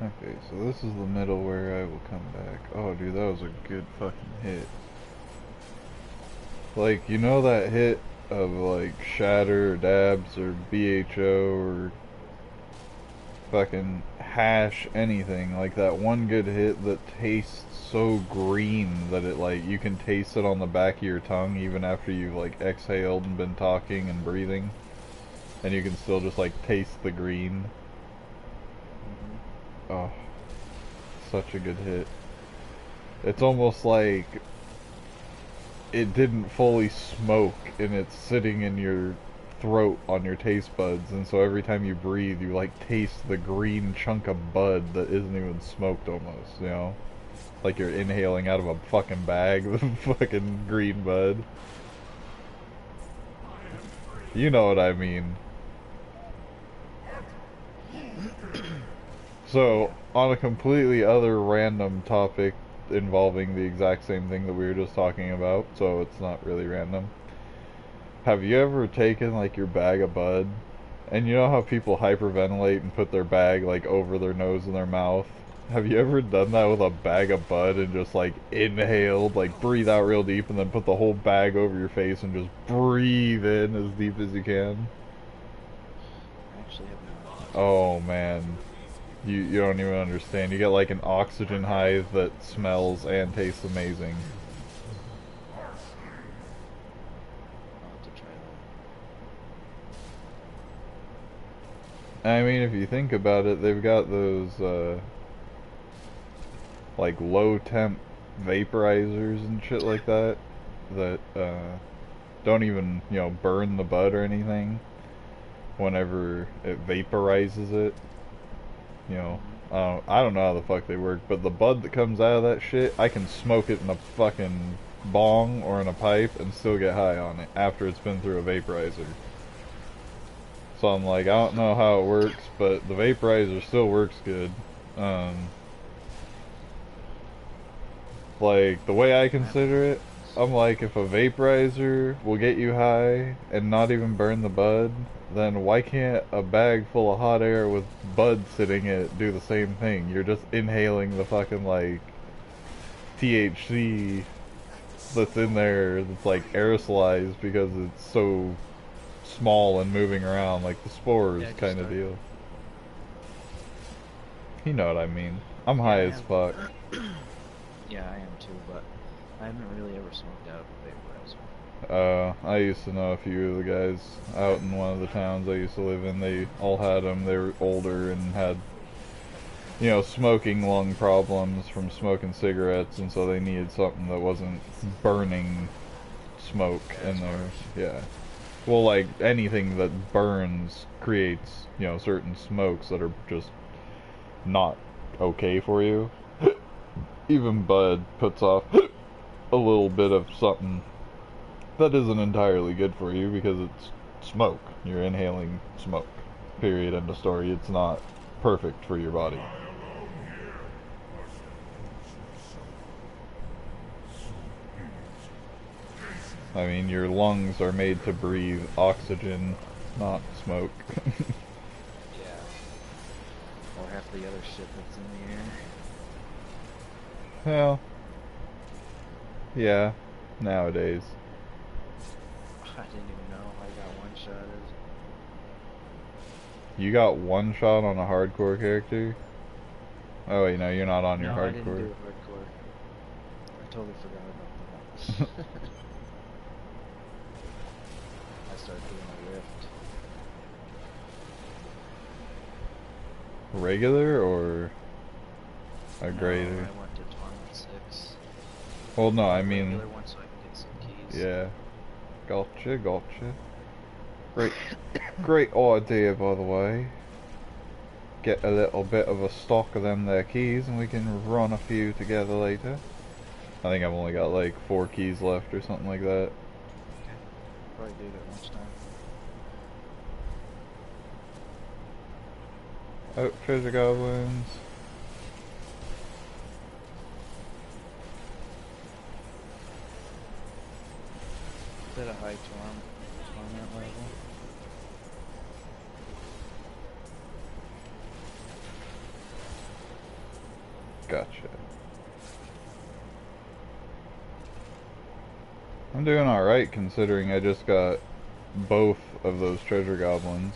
Okay, so this is the middle where I will come back. Oh, dude, that was a good fucking hit. Like, you know that hit of, like, Shatter or Dabs or BHO or fucking Hash anything. Like, that one good hit that tastes so green that it, like, you can taste it on the back of your tongue even after you've, like, exhaled and been talking and breathing. And you can still just, like, taste the green. Oh, such a good hit. It's almost like it didn't fully smoke and it's sitting in your throat on your taste buds, and so every time you breathe you like taste the green chunk of bud that isn't even smoked almost, you know? Like you're inhaling out of a fucking bag of fucking green bud. You know what I mean. So, on a completely other random topic involving the exact same thing that we were just talking about, so it's not really random. Have you ever taken, like, your bag of bud, and you know how people hyperventilate and put their bag, like, over their nose and their mouth? Have you ever done that with a bag of bud and just, like, inhaled, like, breathe out real deep and then put the whole bag over your face and just breathe in as deep as you can? Actually, have not. Oh, man. You don't even understand. You get like an oxygen hive that smells and tastes amazing. I'll have to try that. I mean, if you think about it, they've got those, like low temp vaporizers and shit like that, that, don't even, you know, burn the bud or anything whenever it vaporizes it. You know, I don't know how the fuck they work, but the bud that comes out of that shit, I can smoke it in a fucking bong or in a pipe and still get high on it after it's been through a vaporizer. So I'm like, I don't know how it works, but the vaporizer still works good. Like, the way I consider it, I'm like, if a vaporizer will get you high and not even burn the bud, then why can't a bag full of hot air with bud sitting in it do the same thing? You're just inhaling the fucking, like, THC that's in there that's, like, aerosolized because it's so small and moving around, like the spores Yeah, kind of deal. You know what I mean. I'm high as fuck. Yeah, I am too, but I haven't really ever smoked out of a vaporizer. I used to know a few of the guys out in one of the towns I used to live in. They all had them. They were older and had, you know, smoking lung problems from smoking cigarettes, and so they needed something that wasn't burning smoke in there. Yeah. Well, like, anything that burns creates, you know, certain smokes that are just not okay for you. Even bud puts off a little bit of something that isn't entirely good for you because it's smoke. You're inhaling smoke. Period. End of story. It's not perfect for your body. I mean, your lungs are made to breathe oxygen, not smoke. Yeah. Or half the other shit that's in the air. Well, yeah, nowadays. I didn't even know I got one shot as. You got one shot on a hardcore character? Oh wait, no, you're not on your No, I didn't hardcore. do hardcore. I totally forgot about that. I started doing a rift. Regular or a No, greater? I went to tournament 6. Well, no, I Regular mean, one so I can get some keys. yeah. Gotcha, gotcha. Great, great idea, by the way. Get a little bit of a stock of them there keys and we can run a few together later. I think I've only got like 4 keys left or something like that. Okay. Probably do that lunchtime. Oh, treasure goblins. It's at a high torment level. Gotcha. I'm doing alright considering I just got both of those treasure goblins.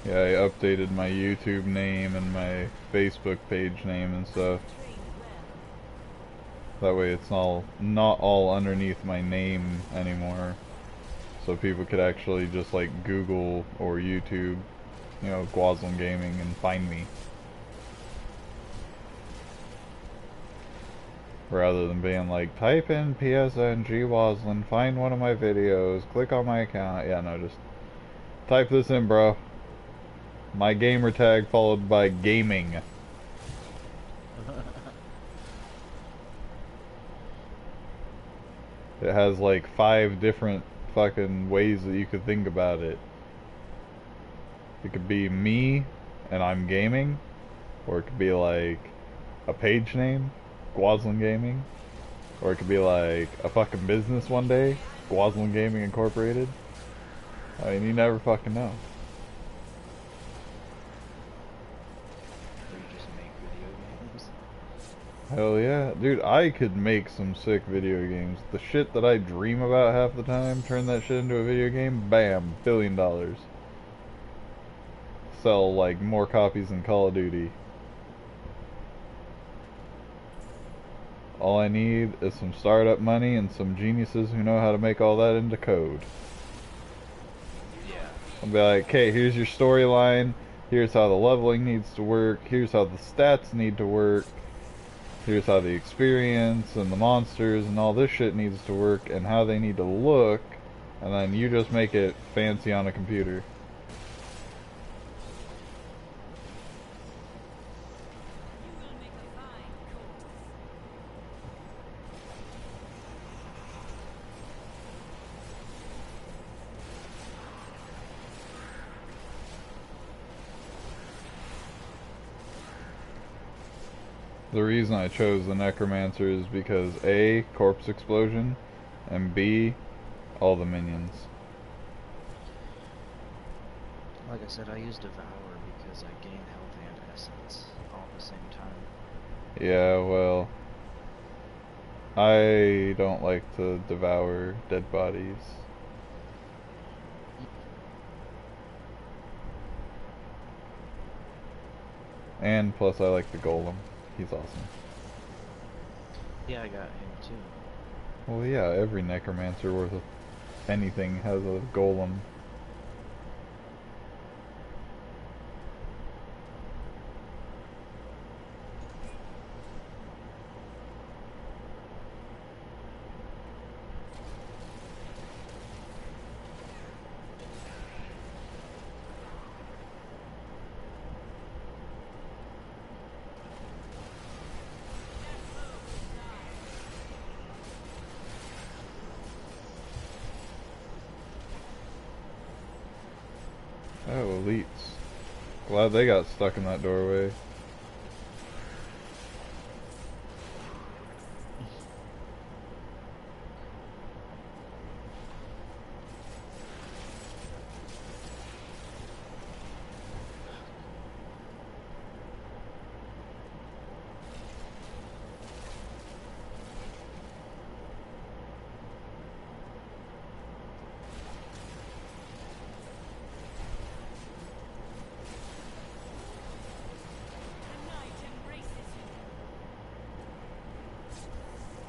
Yeah, I updated my YouTube name and my Facebook page name and stuff. That way it's not all underneath my name anymore. So people could actually just like Google or YouTube, you know, Gwaslin Gaming and find me. Rather than being like, type in PSN Gwaslin, find one of my videos, click on my account. Yeah, no, just type this in, bro. My gamer tag followed by gaming. It has like 5 different fucking ways that you could think about it. It could be me and I'm gaming, or it could be like a page name, Gwaslin Gaming, or it could be like a fucking business one day, Gwaslin Gaming Incorporated. I mean, you never fucking know. Hell yeah. Dude, I could make some sick video games. The shit that I dream about half the time, turn that shit into a video game, bam, $1 billion. Sell, like, more copies than Call of Duty. All I need is some startup money and some geniuses who know how to make all that into code. Yeah. I'll be like, okay, here's your storyline, here's how the leveling needs to work, here's how the stats need to work. here's how the experience and the monsters and all this shit needs to work and how they need to look, and then you just make it fancy on a computer. The reason I chose the Necromancer is because A, corpse explosion, and B, all the minions. Like I said, I use Devour because I gain health and essence all at the same time. Yeah, well, I don't like to devour dead bodies. And plus I like the golem. He's awesome. Yeah, I got him too. Well, yeah, every necromancer worth of anything has a golem. Oh, elites. Glad they got stuck in that doorway.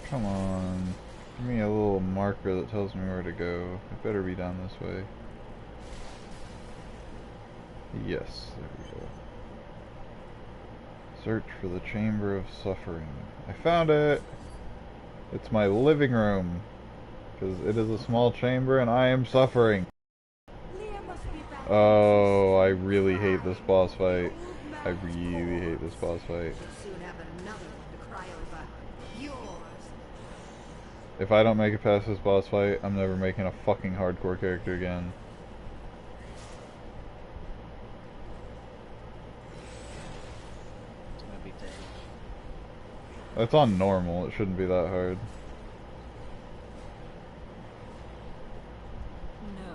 Come on. Give me a little marker that tells me where to go. It better be down this way. Yes, there we go. Search for the Chamber of Suffering. I found it! It's my living room. Because it is a small chamber and I am suffering. Oh, I really hate this boss fight. I really hate this boss fight. If I don't make it past this boss fight, I'm never making a fucking hardcore character again. It's gonna be dead. That's on normal, it shouldn't be that hard. No.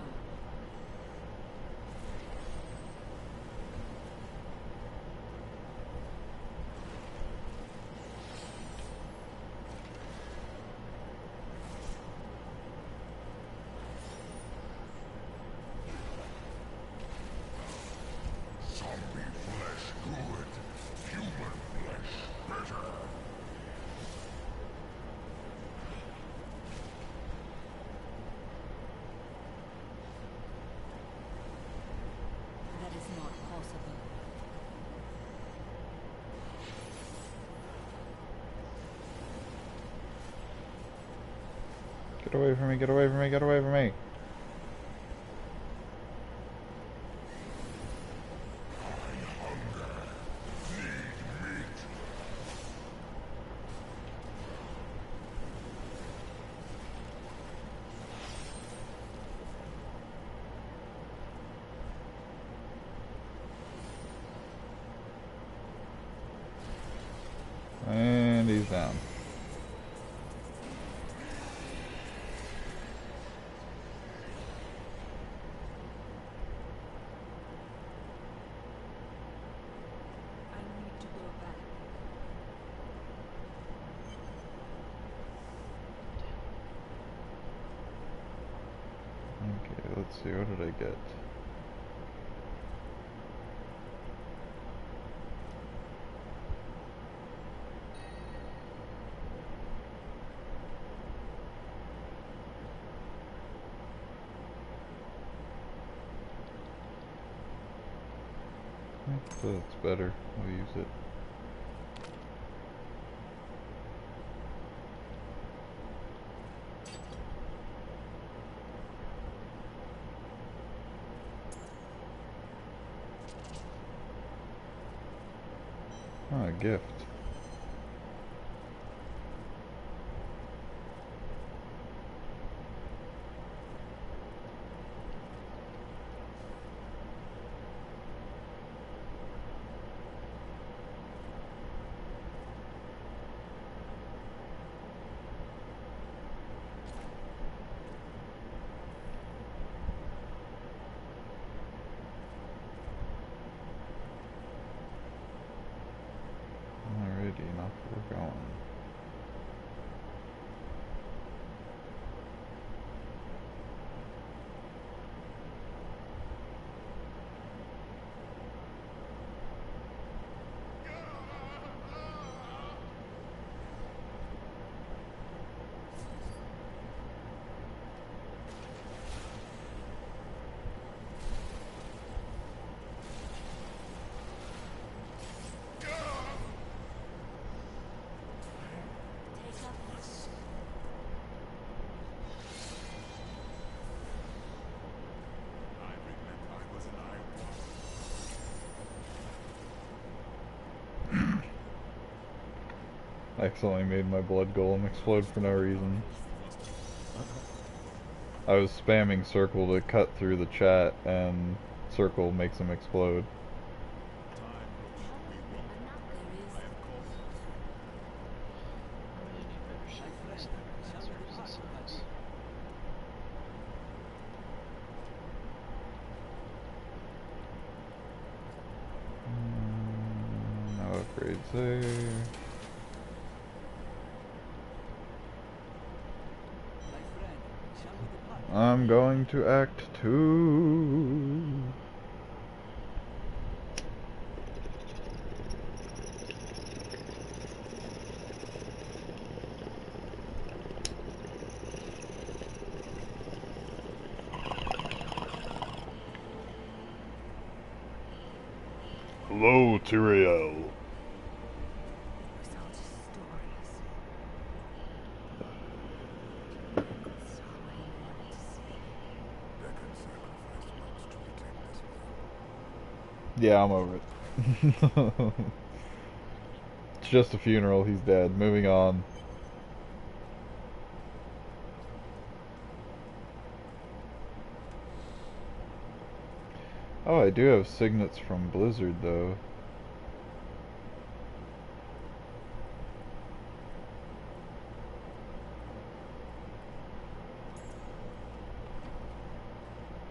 That is not possible. Get away from me, get away from me, get away from me! And he's down. I need to go back. Okay, let's see, what did I get? That's better. We'll use it. Oh, a gift. Alrighty, enough we're going. I accidentally made my blood golem explode for no reason. I was spamming circle to cut through the chat, and circle makes him explode. No upgrades there. I'm going to Act 2. Hello, Tyrael. Yeah, I'm over it. It's just a funeral, he's dead. Moving on. Oh, I do have signets from Blizzard, though.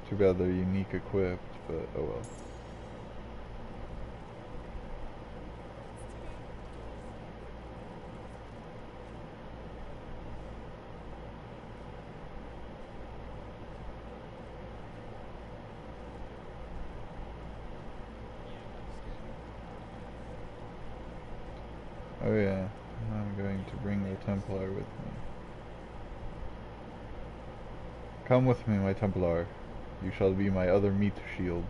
Too bad they're unique equipped, but oh well. Oh yeah, I'm going to bring the Templar with me. Come with me, my Templar. You shall be my other meat shield.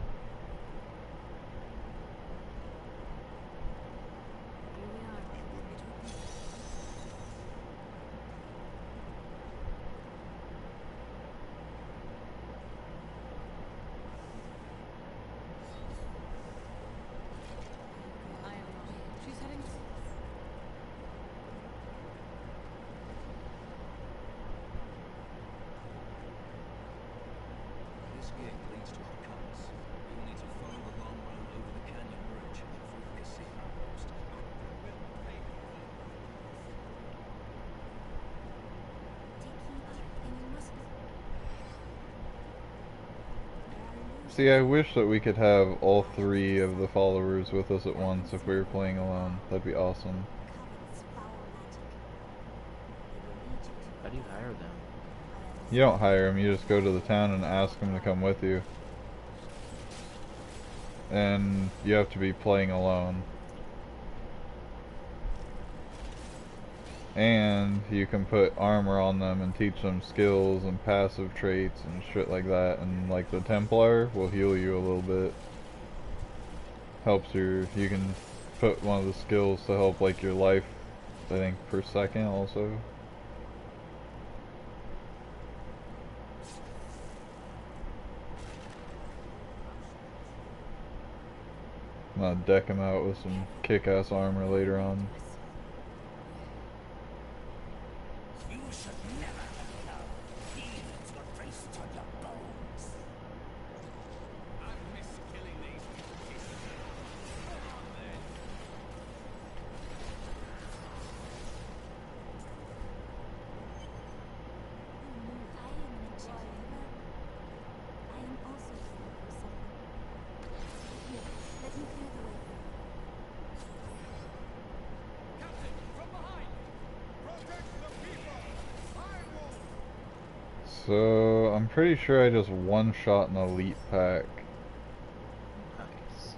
This gate leads to our camps. We will need to follow the long road over the canyon bridge through the casino. See, I wish that we could have all three of the followers with us at once if we were playing alone. That'd be awesome. How do you hire them? You don't hire them, you just go to the town and ask them to come with you. And you have to be playing alone. And you can put armor on them and teach them skills and passive traits and shit like that. And like the Templar will heal you a little bit. Helps you can put one of the skills to help like your life, I think, per second also. I'm gonna deck him out with some kick-ass armor later on. You should never have loved demons were traced on your bones. I miss killing these pieces. Come on then. I am an enchantment. I am also here for something. Here, let me clear the way for you. Captain, from behind! Protect the people! Iron Wolf! So, I'm pretty sure I just one-shot an elite pack. Nice.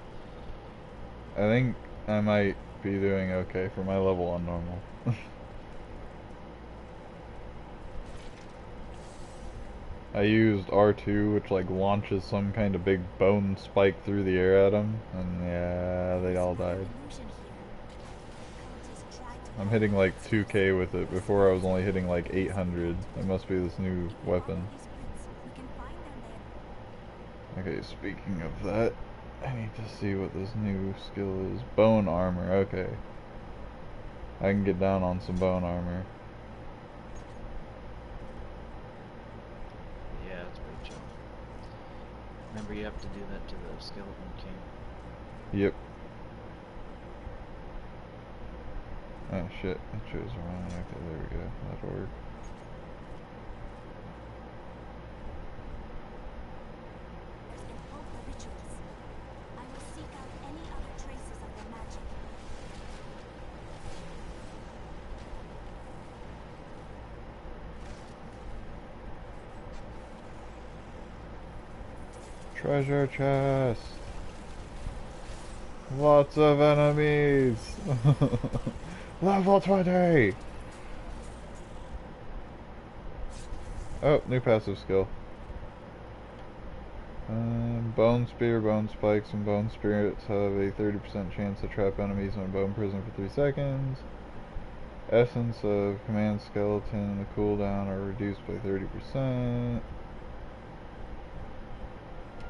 I think I might be doing okay for my level on normal. I used R2, which like launches some kind of big bone spike through the air at them, and yeah, they all died. Illusion here. Cultists try to I'm hitting like 2k with it. Before I was only hitting like 800. It must be this new weapon. these prints. We can find them there. Okay, speaking of that, I need to see what this new skill is. Bone armor, okay. I can get down on some bone armor. Yeah, it's pretty chill. Remember, you have to do that to the skeleton king. Yep. Oh shit, I chose the wrong. Okay, there we go. That'll work. Invoke the rituals. I will seek out any other traces of their magic. Treasure chest. Lots of enemies. Level 20. Oh, new passive skill. Bone Spear, Bone Spikes, and Bone Spirits have a 30% chance to trap enemies in a bone prison for 3 seconds. Essence of Command Skeleton, the cooldown are reduced by 30%.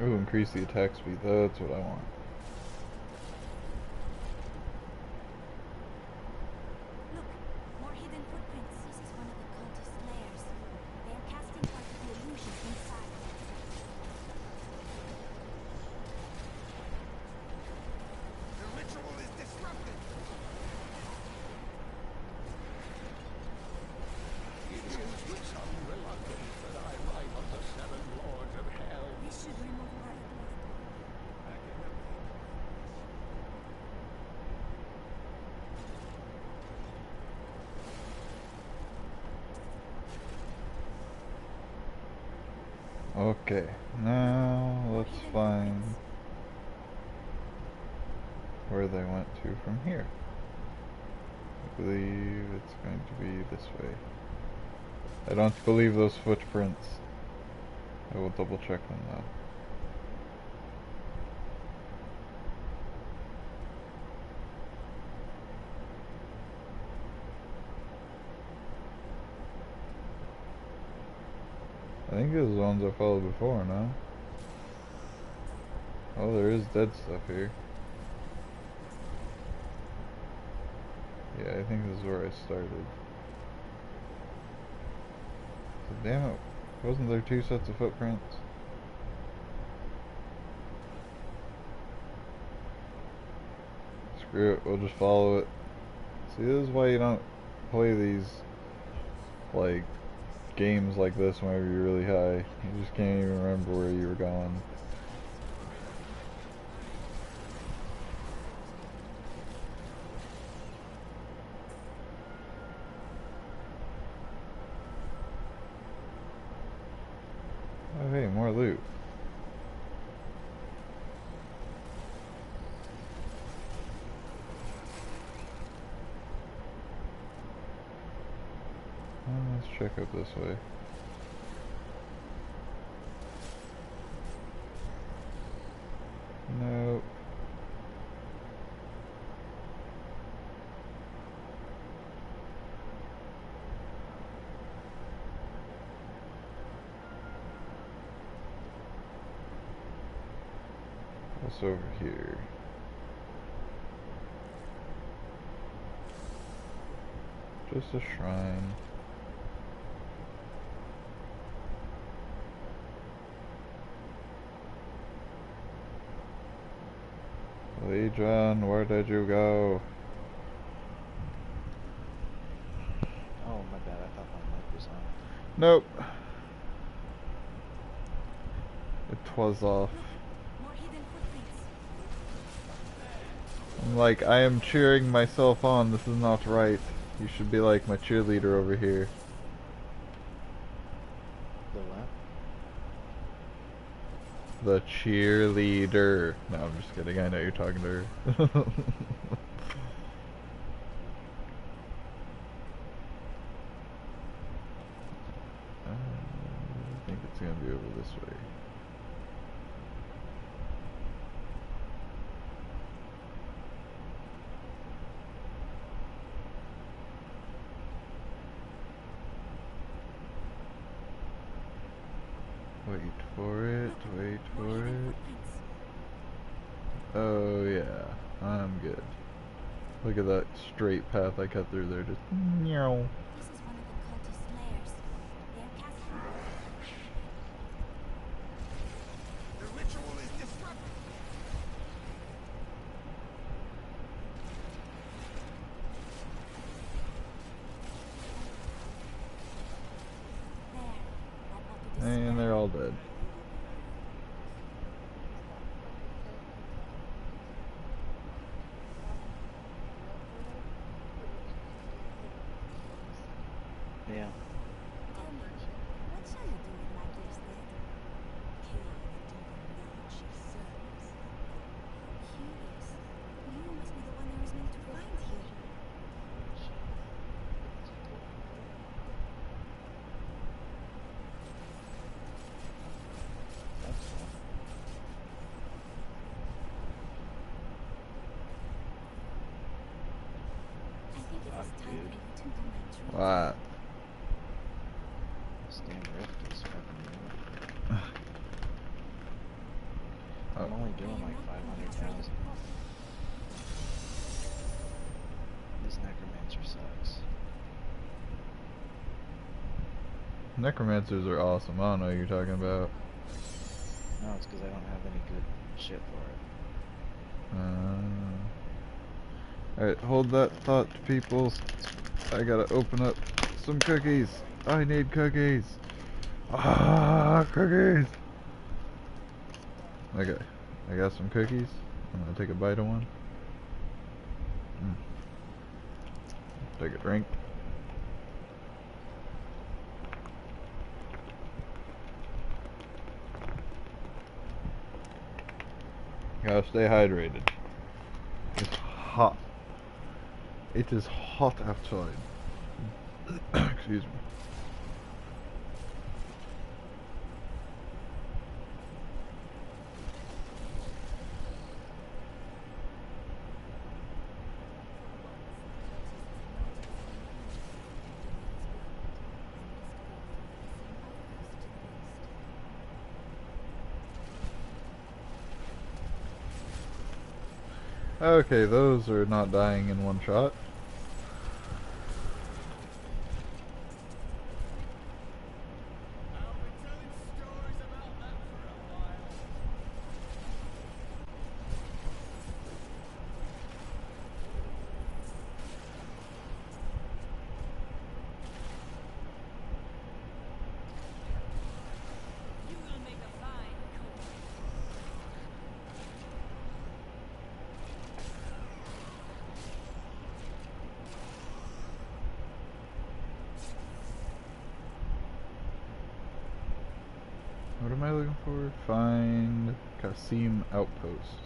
Ooh, increase the attack speed, that's what I want. Look, more hidden footprints. This is one of the cultist lairs. They are casting part of the illusion inside. The ritual is disrupted! It is with some reluctance that I write of the 7 lords of hell. This should remove part of the Okay, now let's find where they went to from here. I believe it's going to be this way. I don't believe those footprints. I will double check them though. I think this is the ones I followed before, no? Oh, there is dead stuff here. Yeah, I think this is where I started. So damn it, wasn't there 2 sets of footprints? Screw it, we'll just follow it. See, this is why you don't play these, like, games like this whenever you're really high. You just can't even remember where you were going. Oh hey, more loot. Let's check out this way. Nope. What's over here? Just a shrine. Legion, where did you go? Oh, my bad. I thought my mic was on. Nope. It was off. More hidden footprints. I'm like, I am cheering myself on. This is not right. You should be like my cheerleader over here. The what? The cheerleader. No, I'm just kidding. I know you're talking to her. I think it's gonna be over this way. Wait for it, wait More for hidden it. footprints. Oh yeah, I'm good. Look at that straight path I cut through there, just meow. This is one of the cultist lairs. Their castle. The ritual is disrupted. There. That ought to And dispel. they're all dead. Yeah. Tell me, what shall you do with my dear stead? Kill the demon lord she serves. Curious. You must be the one I was meant to find here. That's fun. I think it is time for you to know my truth. What? This damn rift is fucking weird. I'm only doing like 500,000. This necromancer sucks. Necromancers are awesome. I don't know what you're talking about. No, it's because I don't have any good shit for it. Alright, hold that thought, people. I gotta open up some cookies. I need cookies. Ah, cookies. Okay, I got some cookies. I'm gonna take a bite of one. Take a drink. Gotta stay hydrated. It's hot. It is hot outside. Excuse me. Okay, those are not dying in one shot. I've been telling stories about that for a while. You will make a fine cook. What am I looking for? Find Qasim Outpost.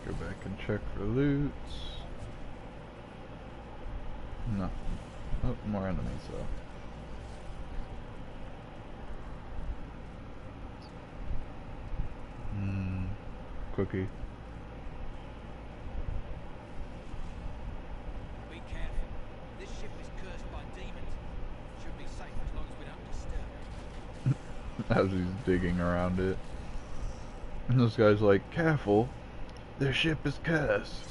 Go back and check for loot. Nothing. Oh, more enemies though. Cookie. Be careful. This ship is cursed by demons. Should be safe as long as we don't disturb it. as he's digging around it. And this guy's like, careful, their ship is cursed.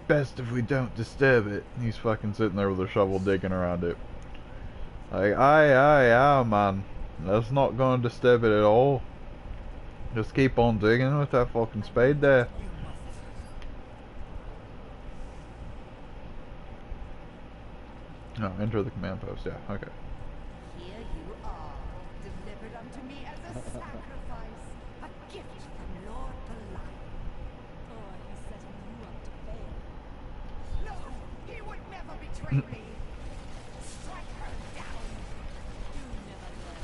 Best if we don't disturb it. And he's fucking sitting there with a shovel digging around it. Like, aye, man. That's not gonna disturb it at all. Just keep on digging with that fucking spade there. No, enter the command post, yeah, okay. Here you are, delivered unto me as a sacrifice, a gift from Lord Goliath. Or he's setting you up to fail. No, he would never betray me. Strike her down. You never learn.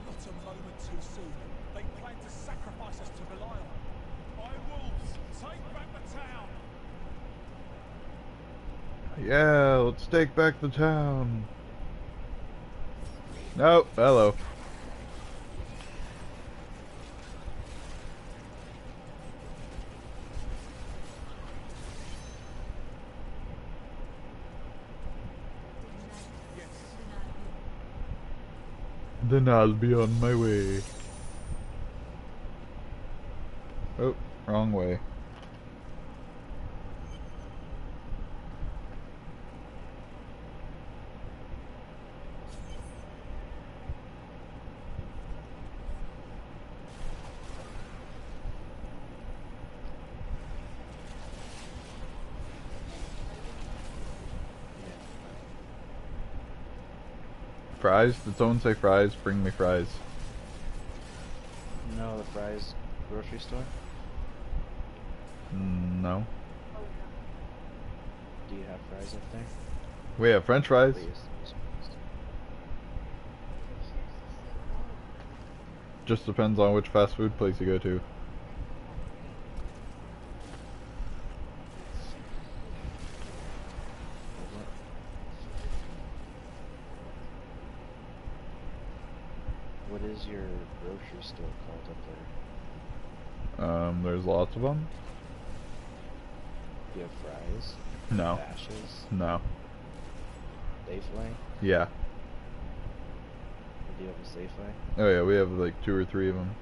Not a moment too soon. They plan to sacrifice us to Belial. By wolves, take back the town. Yeah, let's take back the town. Nope, hello. Then I'll be on my way. Oh, wrong way. Fries? Did someone say fries? Bring me fries. No, the Fry's grocery store? No. Do you have fries up there? We have French fries. Please. Just depends on which fast food place you go to. What is your grocery store called up there? There's lots of them. Do you have fries? No. Bashes? No. Safeway? Yeah. Do you have a Safeway? Oh yeah, we have like 2 or 3 of them.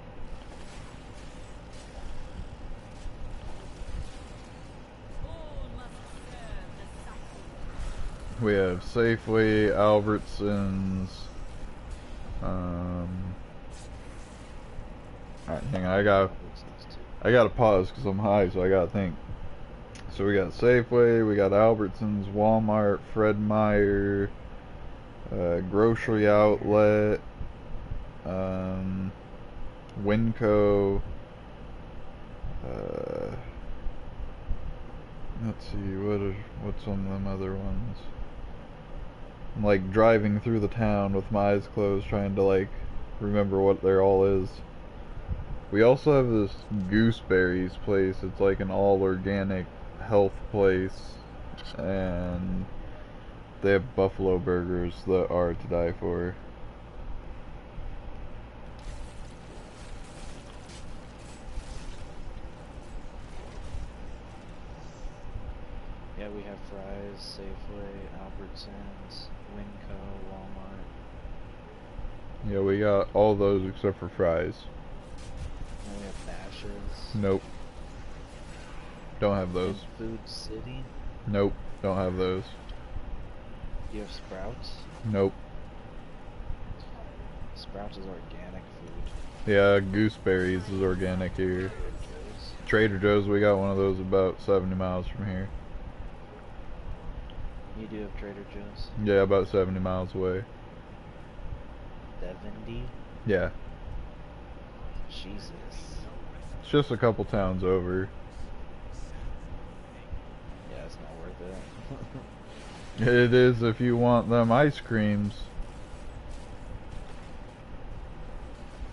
All must serve the cycle. We have Safeway, Albertsons. Alright, hang on, I gotta pause because I'm high, so I gotta think. So we got Safeway, we got Albertsons, Walmart, Fred Meyer, Grocery Outlet, Winco, let's see, what's some of them other ones? I'm like driving through the town with my eyes closed trying to like remember what there all is. We also have this Gooseberries place. It's like an all organic health place, and they have buffalo burgers that are to die for. Yeah, we have Fry's, Safeway, Albertsons, Winco, Walmart. Yeah, we got all those except for fries. And we have Bashers. Nope. Don't have those. Food City. Nope. Don't have those. Do you have Sprouts? Nope. Sprouts is organic food. Yeah, Gooseberries is organic here. Trader Joe's, we got one of those about 70 miles from here. You do have Trader Joe's? Yeah, about 70 miles away. 70? Yeah. Jesus. It's just a couple towns over. Yeah, it's not worth it. It is if you want them ice creams.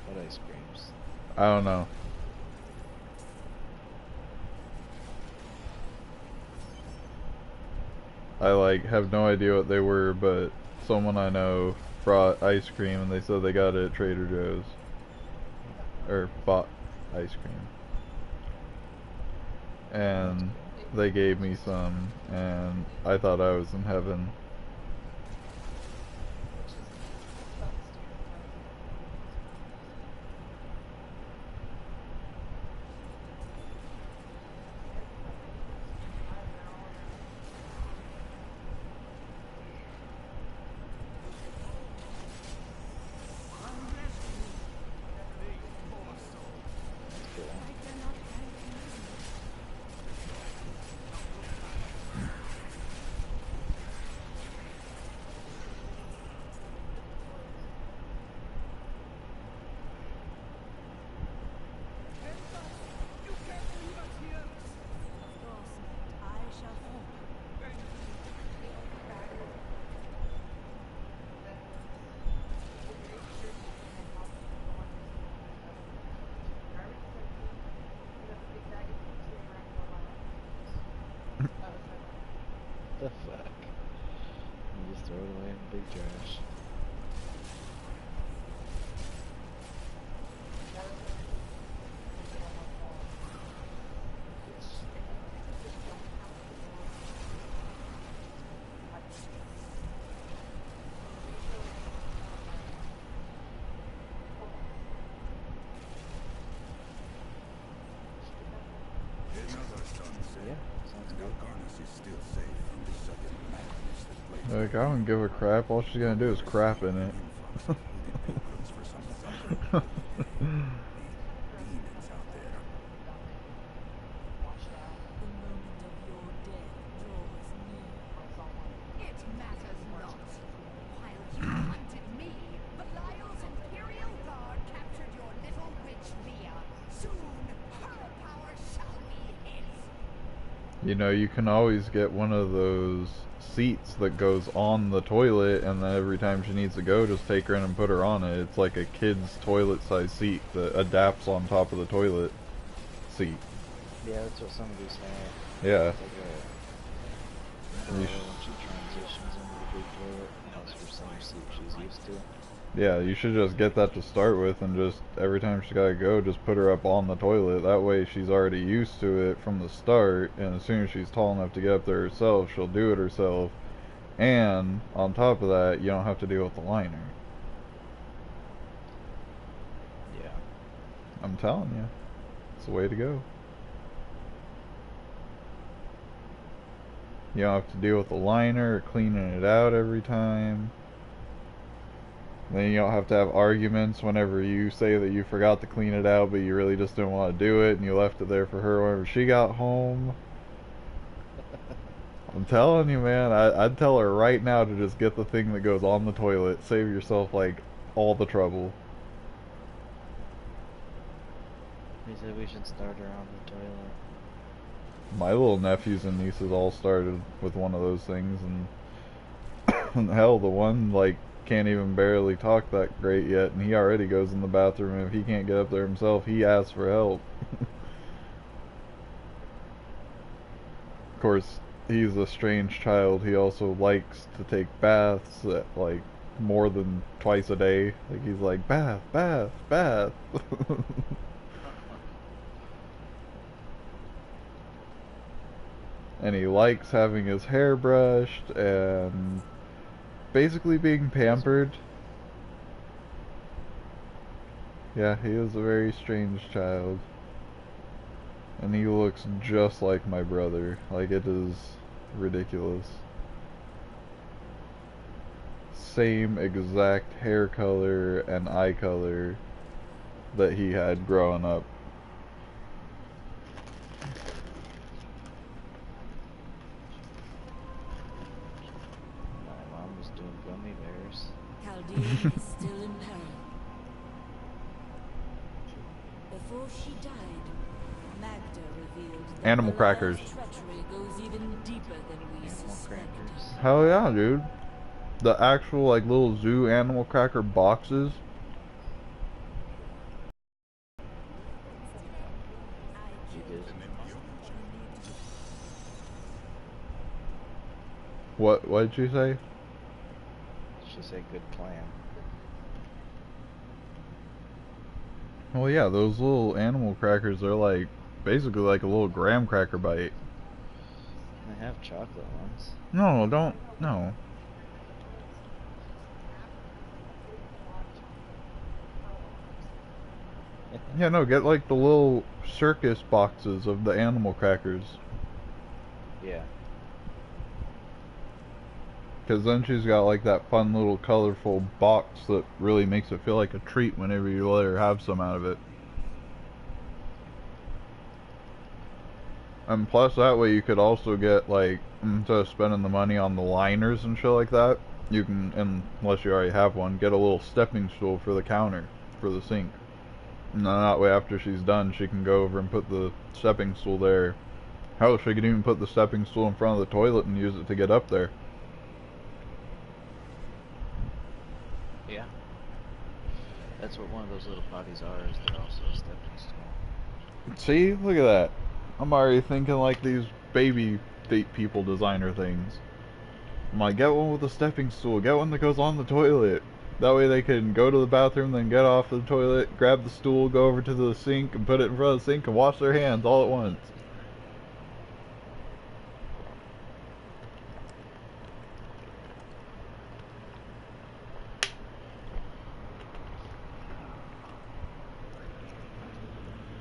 What ice creams? I don't know. I like have no idea what they were, but someone I know brought ice cream and they said they got it at Trader Joe's. Or bought ice cream. And they gave me some, and I thought I was in heaven. Of course not. I shall follow. The fuck? You just throw it away in big trash. Yeah, sounds good. Is still safe from the sudden madness that plagued Like, I don't give a crap. All she's gonna do is crap in it. pilgrims for some time. Demons out there. The moment of your death draws near. It matters not. While you hunted me, Belial's Imperial Guard captured your little witch Leah. Soon, her power shall be his. You know, you can always get one of those seats that goes on the toilet, and then every time she needs to go, just take her in and put her on it. It's like a kid's toilet size seat that adapts on top of the toilet seat. Yeah, that's what some of these have. Yeah. It's like a, You when she transitions into the big toilet, that's her same seat she's used to. Yeah, you should just get that to start with, and just every time she's gotta go, just put her up on the toilet. That way she's already used to it from the start, and as soon as she's tall enough to get up there herself, she'll do it herself. And on top of that, you don't have to deal with the liner. Yeah. I'm telling you, it's the way to go. You don't have to deal with the liner or cleaning it out every time. Then you don't have to have arguments whenever you say that you forgot to clean it out, but you really just didn't want to do it, and you left it there for her whenever she got home. I'm telling you, man, I'd tell her right now to just get the thing that goes on the toilet. Save yourself, like, all the trouble. He said we should start her on the toilet. My little nephews and nieces all started with one of those things, and hell, the one, like, can't even barely talk that great yet, and he already goes in the bathroom, and if he can't get up there himself, he asks for help. Of course, he's a strange child. He also likes to take baths at, like, more than twice a day. Like, he's like, bath, bath, bath. And he likes having his hair brushed and basically being pampered. Yeah, he is a very strange child. And he looks just like my brother. Like, it is ridiculous. Same exact hair color and eye color that he had growing up. My mom was doing gummy bears. Chaldea is still in peril. Before she died, Magda revealed that Animal Belial's crackers. treachery goes even deeper than we Animal suspect. crackers. Hell yeah, dude. The actual, like, little zoo animal cracker boxes. You did. What did you say? She said good plan. Well, yeah, those little animal crackers are like basically like a little graham cracker bite. They have chocolate ones. No, don't. No. Yeah, no, get like the little circus boxes of the animal crackers. Yeah. Because then she's got like that fun little colorful box that really makes it feel like a treat whenever you let her have some out of it. And plus that way you could also get like, instead of spending the money on the liners and shit like that, you can, unless you already have one, get a little stepping stool for the counter, for the sink. And then that way after she's done, she can go over and put the stepping stool there. Hell, she could even put the stepping stool in front of the toilet and use it to get up there. Yeah. That's what one of those little potties are, is they're also a stepping stool. See? Look at that. I'm already thinking like these baby people designer things. I'm like, get one with a stepping stool. Get one that goes on the toilet. That way they can go to the bathroom, then get off the toilet, grab the stool, go over to the sink, and put it in front of the sink and wash their hands all at once.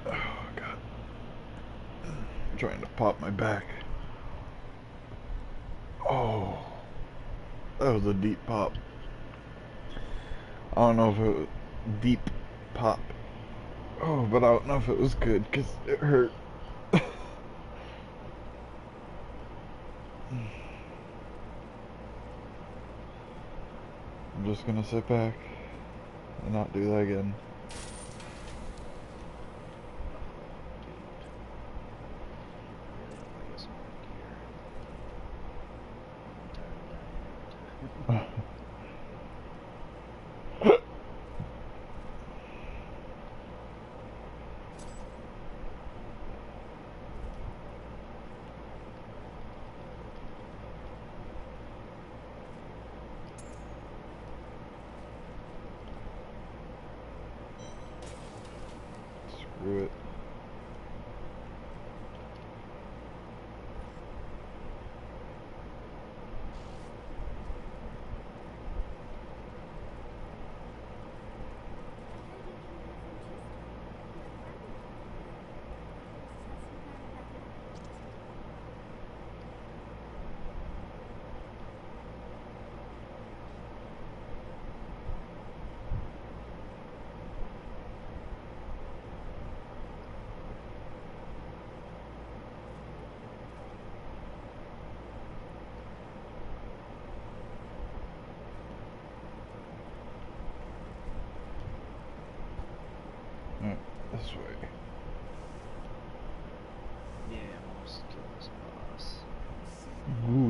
Oh, God. I'm trying to pop my back. Oh. That was a deep pop. I don't know if it was deep pop. Oh, but I don't know if it was good because it hurt. I'm just gonna sit back and not do that again. Screw it. Alright, this way. Yeah, almost killed this boss.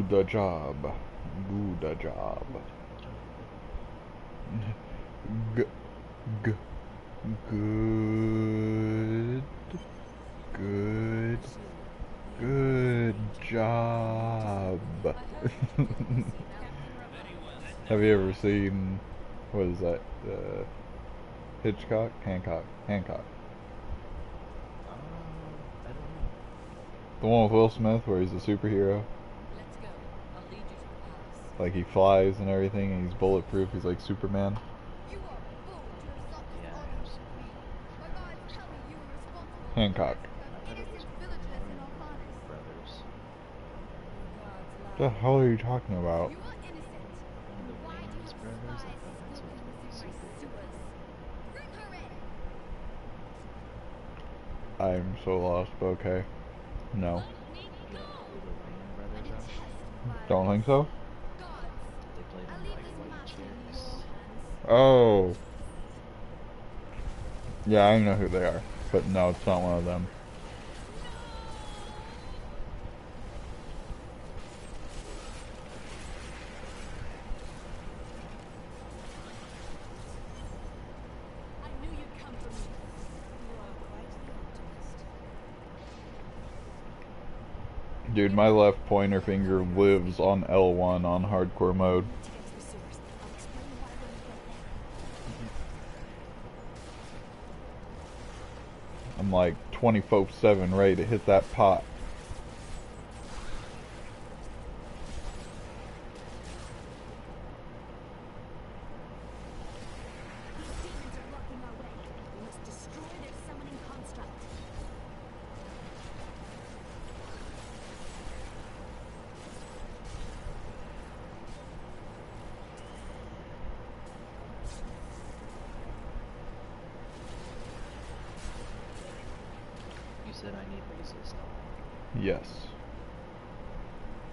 Good job. Good job. G g good. Good. Good job. Have you ever seen, what is that? Hitchcock? Hancock. Hancock. I don't know. The one with Will Smith where he's a superhero. Let's go. I'll lead you to the palace. Like he flies and everything and he's bulletproof. He's like Superman. You are a fool to insult this Yeah, honor. I've seen it. My God, tell me you were responsible for Hancock. the I thought it was innocent villagers in Alphanis. Brothers. What the hell are you talking about? You are innocent. One of the Why do you Wayans have brothers. I spies thought that's what skulking the through my secret. sewers? Bring her in. I'm so lost, but okay. No. You know who the Wayan brothers An are? attest by Don't think so? gods. They played I'll in leave like this White matter in Chicks. your hands. Oh. Yeah, I know who they are. But no, it's not one of them. I knew you'd come for me. You are quite the optimist. Dude, my left pointer finger lives on L1 on hardcore mode. To get to the sewers. I'll explain why when we get there. I'm like 24/7 ready to hit that pot. that I need resist on. Yes.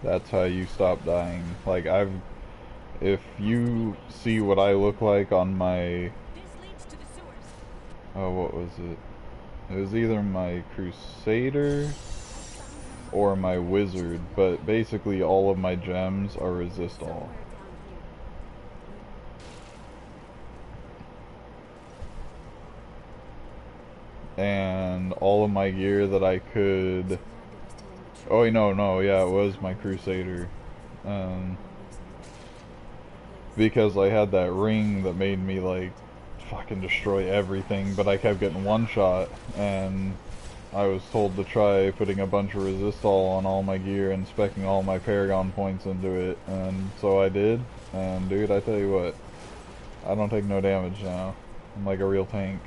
That's how you stop dying. Like, if you see what I look like on my, This leads to the sewers. oh, what was it? It was either my Crusader or my Wizard, but basically all of my gems are resist all. Somewhere down here. And all of my gear that I could... So glad we were still in the truth. Oh, no, yeah, it was my Crusader. Because I had that ring that made me, like, fucking destroy everything, but I kept getting one shot, and I was told to try putting a bunch of resistol on all my gear and speccing all my Paragon points into it, and so I did, and dude, I tell you what, I don't take no damage now. I'm like a real tank.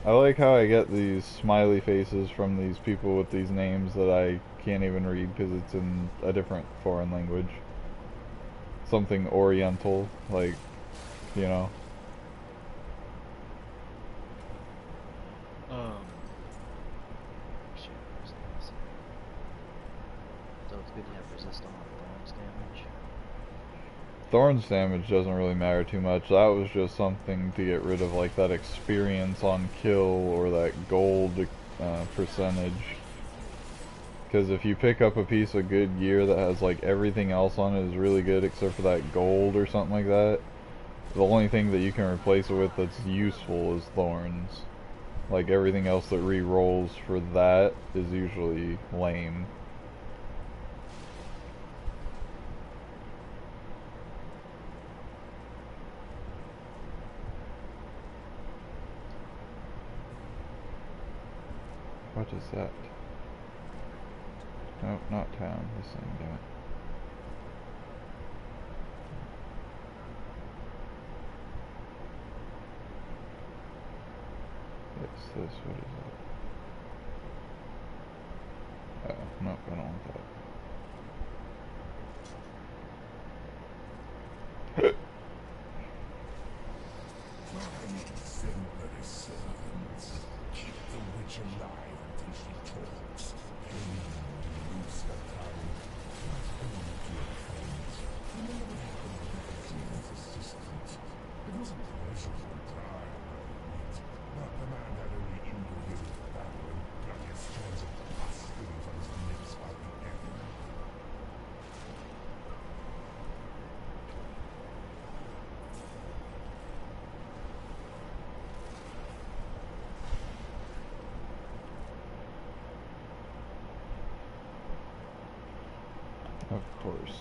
I like how I get these smiley faces from these people with these names that I can't even read because it's in a different foreign language. Something oriental, like, you know. Shit, where's this? So it's good to have resist on thorns damage. Thorns damage doesn't really matter too much. That was just something to get rid of, like, that experience on kill or that gold percentage. Because if you pick up a piece of good gear that has, like, everything else on it is really good except for that gold or something like that, the only thing that you can replace it with that's useful is thorns. Like, everything else that re-rolls for that is usually lame. What is that? Nope, not town. This thing, damn it. It's this, what is it? Oh, nope, I don't want that. Find exemplary servants. Keep the witch alive until she talks. Pain, loose her tongue. Not only to your friends. Remember what happened with the King's assistant. It was a pleasurable time, I admit. But the man had only indulged the battle and got his hands of pus spilling from his lips by the end. Of course.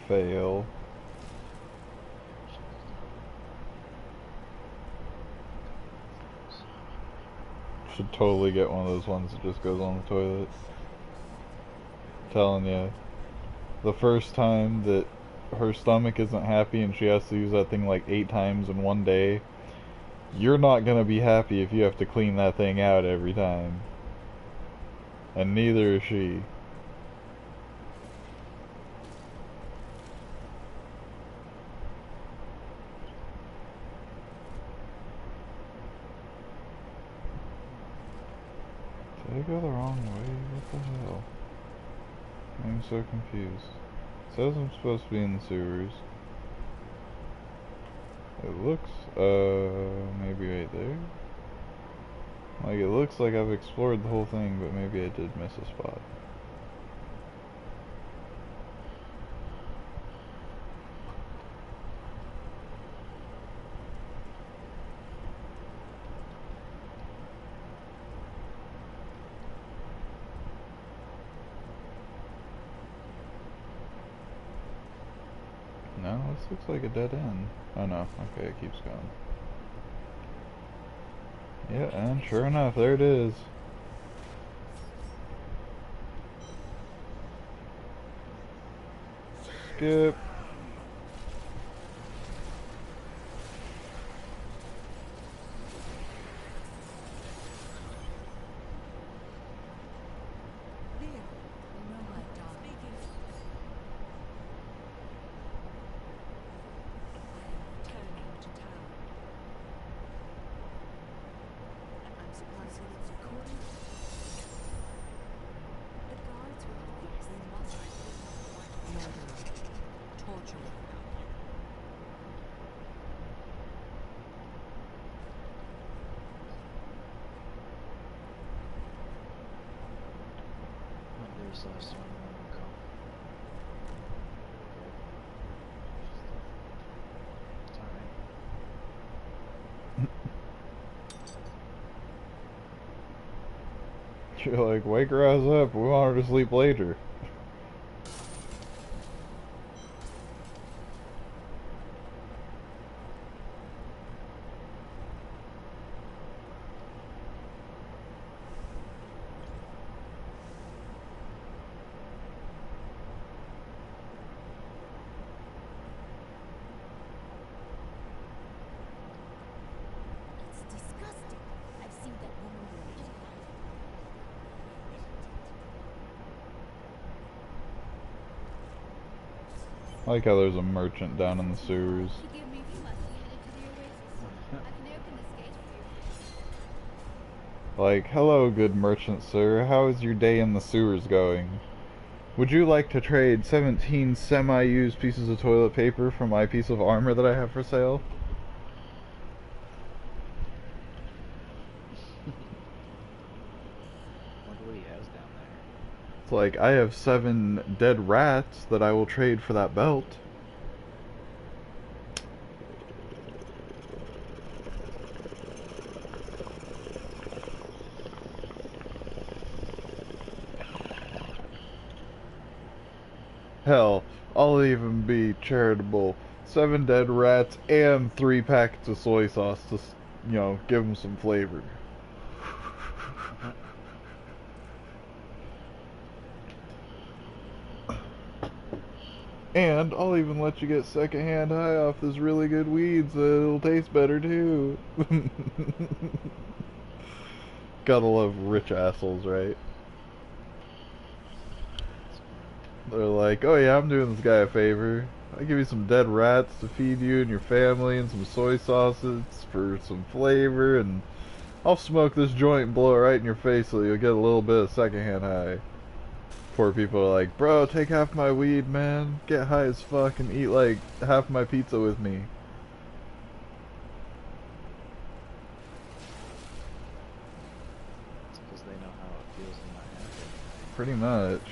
Fail. Should totally get one of those ones that just goes on the toilet. Telling you, the first time that her stomach isn't happy and she has to use that thing like 8 times in one day, you're not gonna be happy if you have to clean that thing out every time. And neither is she. Did I go the wrong way? What the hell? I'm so confused. It says I'm supposed to be in the sewers. It looks, maybe right there? Like, it looks like I've explored the whole thing, but maybe I did miss a spot. No, this looks like a dead end. Oh no, okay, it keeps going. Yeah, and sure enough, there it is. Skip. so I'm gonna go. It's alright. You're like, wake her ass up. We want her to sleep later. It's disgusting. I've seen that woman with a I like how there's a merchant down in the sewers. Forgive me, you must be headed to the oasis. I can open this gate for you. Like, hello, good merchant sir. How is your day in the sewers going? Would you like to trade 17 semi-used pieces of toilet paper for my piece of armor that I have for sale? Wonder what he has down there. It's like, I have 7 dead rats that I will trade for that belt. Hell, I'll even be charitable. 7 dead rats and 3 packets of soy sauce to, you know, give them some flavor. And I'll even let you get secondhand high off this really good weed so it'll taste better too. Gotta love rich assholes, right? They're like, oh yeah, I'm doing this guy a favor. I'll give you some dead rats to feed you and your family and some soy sauces for some flavor, and I'll smoke this joint and blow it right in your face so you'll get a little bit of secondhand high. Poor people are like, bro, take half my weed, man. Get high as fuck and eat like half my pizza with me. It's because they know how it feels to not have it. Pretty much.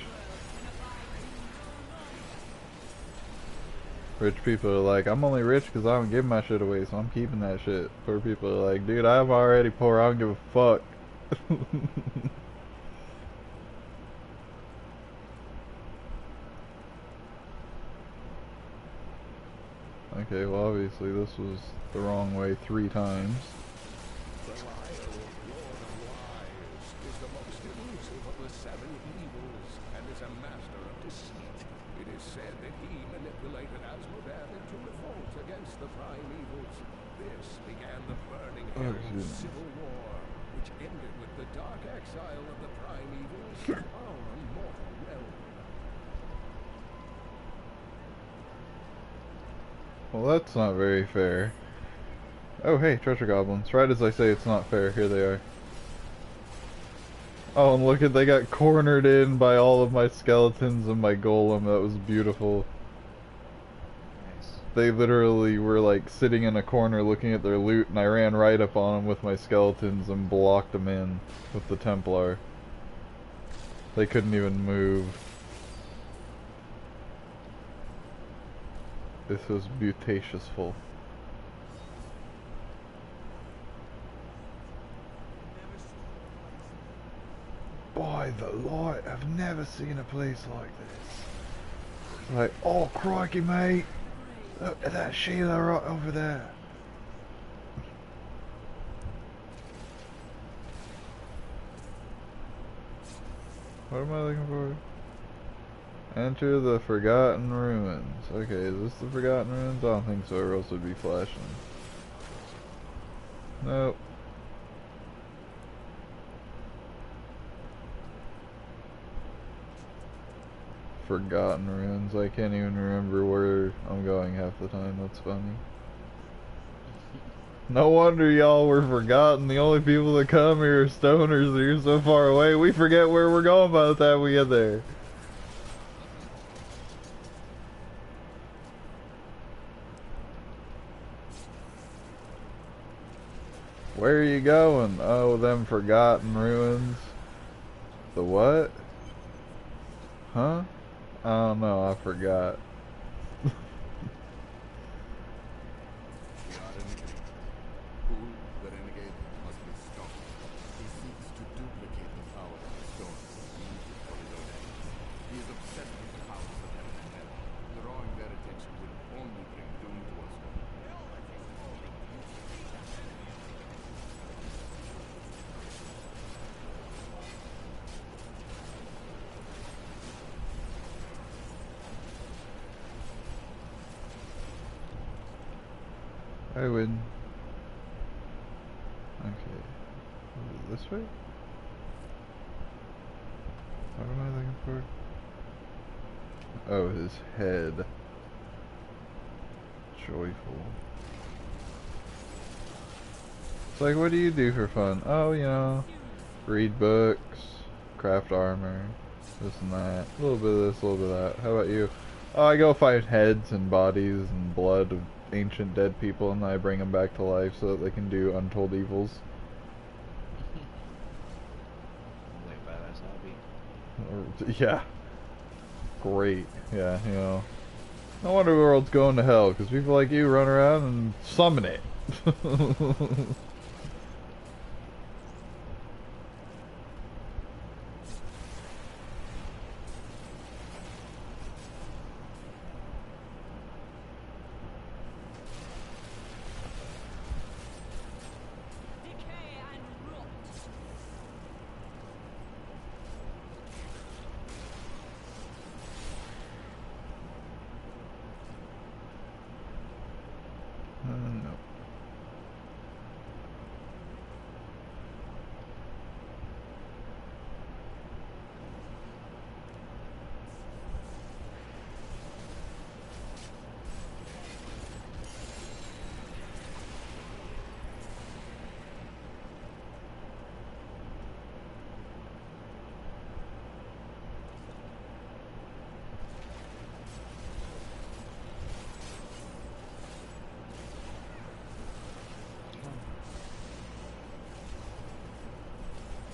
Rich people are like, I'm only rich because I don't give my shit away, so I'm keeping that shit. Poor people are like, dude, I'm already poor, I don't give a fuck. Okay, well obviously this was the wrong way 3 times. The liar, Lord of lies, is the most elusive of the 7 evils, and is a master of deceit. It is said that he manipulated Asmodad into revolt against the prime evils. This began the Burning Hell Civil War, which ended with the dark exile of the prime evils from our immortal realm. Well, that's not very fair. Oh, hey, treasure goblins. Right as I say it's not fair, here they are. Oh, and look at, they got cornered in by all of my skeletons and my golem. That was beautiful. Nice. They literally were like sitting in a corner looking at their loot, and I ran right up on them with my skeletons and blocked them in with the Templar. They couldn't even move. This was beautaciousful. By the light, I've never seen a place like this. Like, oh crikey mate, look at that Sheila right over there. What am I looking for? Enter the Forgotten Ruins. Okay, is this the Forgotten Ruins? I don't think so, or else it would be flashing. Nope. Forgotten Ruins. I can't even remember where I'm going half the time. That's funny. No wonder y'all were forgotten. The only people that come here are stoners that are so far away. We forget where we're going by the time we get there. Where are you going? Oh, them Forgotten Ruins. The what? Huh? I don't know, I forgot. We are in agreement. Who, the renegade, must be stopped. He seeks to duplicate the power of the stone and use it for his own ends. He is obsessed with the powers of heaven and hell. Drawing their attention will only bring doom to us all. I win. Okay. Is it this way? What am I looking for? Oh, his head. Joyful. It's like, what do you do for fun? Oh, you know, read books, craft armor, this and that. A little bit of this, a little bit of that. How about you? Oh, I go find heads and bodies and blood of ancient dead people, and I bring them back to life so that they can do untold evils. Really badass hobby. Yeah. Great. Yeah, you know. No wonder the world's going to hell, because people like you run around and summon it. Decay and rot. No.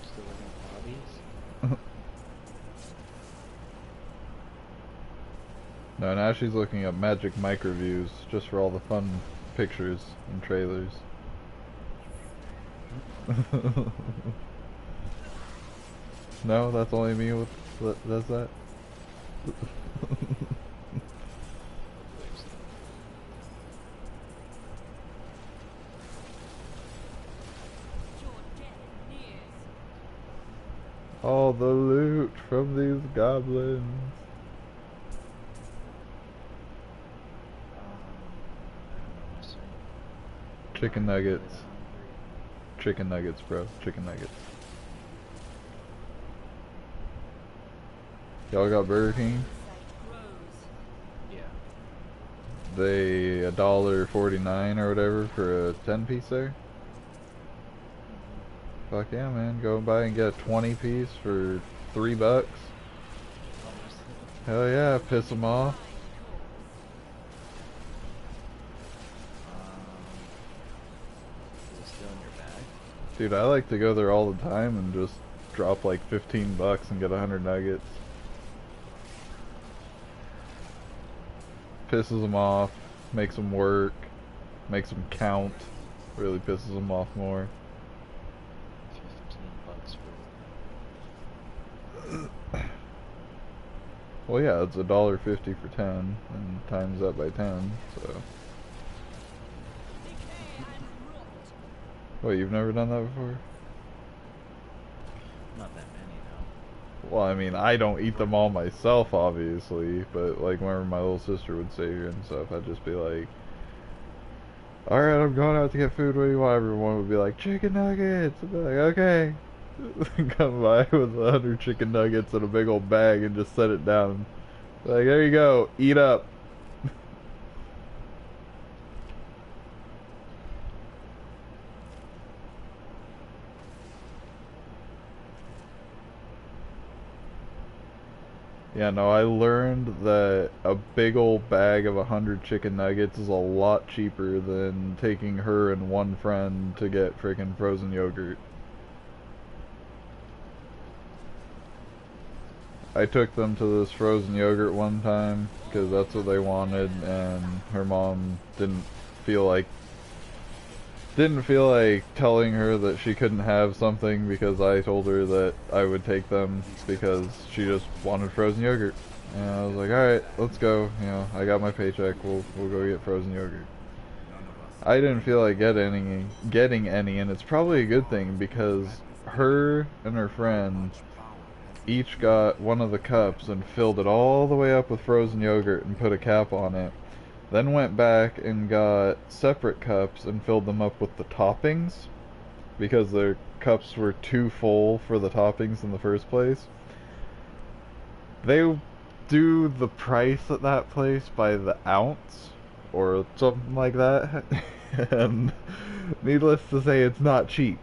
Still looking at hobbies? No, now she's looking up magic mic reviews just for all the fun pictures and trailers. No, that's only me with that does that. Your death nears. All the loot from these goblins. I don't know, so Chicken not really nuggets. that hungry. Chicken nuggets, bro. Chicken nuggets. Y'all got Burger King? Grows. Yeah. They $1.49 or whatever for a 10-piece there? Fuck yeah, man. Go buy and get a 20-piece for $3. Hell yeah, piss them off. Is it still in your bag? Dude, I like to go there all the time and just drop like $15 and get 100 nuggets. Pisses them off, makes them work, makes them count, really pisses them off more. 15 bucks for Well, yeah, it's $1.50 for 10, and times that by 10, so. Decay and rot. Wait, you've never done that before? not that many though. Well, I mean, I don't eat them all myself, obviously, but like whenever my little sister would stay here and stuff, I'd just be like, alright, I'm going out to get food, what do you want? Everyone would be like, chicken nuggets! I'd be like, okay. Come by with 100 chicken nuggets in a big old bag and just set it down. Like, there you go, eat up. Yeah, no, I learned that a big old bag of 100 chicken nuggets is a lot cheaper than taking her and one friend to get freaking frozen yogurt. I took them to this frozen yogurt one time because that's what they wanted, and her mom didn't feel like telling her that she couldn't have something because I told her that I would take them because she just wanted frozen yogurt. And I was like, alright, let's go. You know, I got my paycheck, we'll go get frozen yogurt. I didn't feel like getting any, and it's probably a good thing because her and her friend each got one of the cups and filled it all the way up with frozen yogurt and put a cap on it. Then went back and got separate cups and filled them up with the toppings because their cups were too full for the toppings in the first place. They do the price at that place by the ounce or something like that. And needless to say, it's not cheap.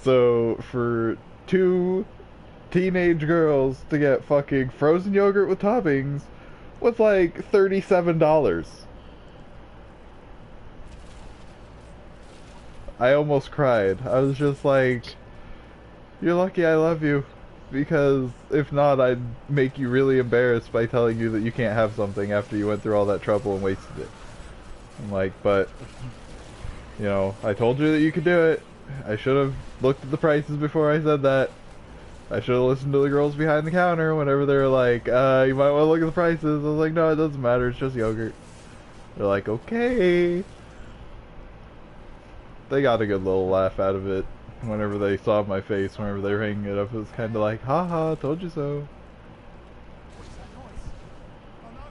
So for two teenage girls to get fucking frozen yogurt with toppings was like $37. I almost cried. I was just like, you're lucky I love you, because if not, I'd make you really embarrassed by telling you that you can't have something after you went through all that trouble and wasted it. I'm like, but, you know, I told you that you could do it. I should have looked at the prices before I said that. I should have listened to the girls behind the counter whenever they were like, you might want to look at the prices. I was like, no, it doesn't matter, it's just yogurt. They're like, okay. They got a good little laugh out of it whenever they saw my face, whenever they were hanging it up. It was kind of like, haha, told you so. What's that noise? Oh no!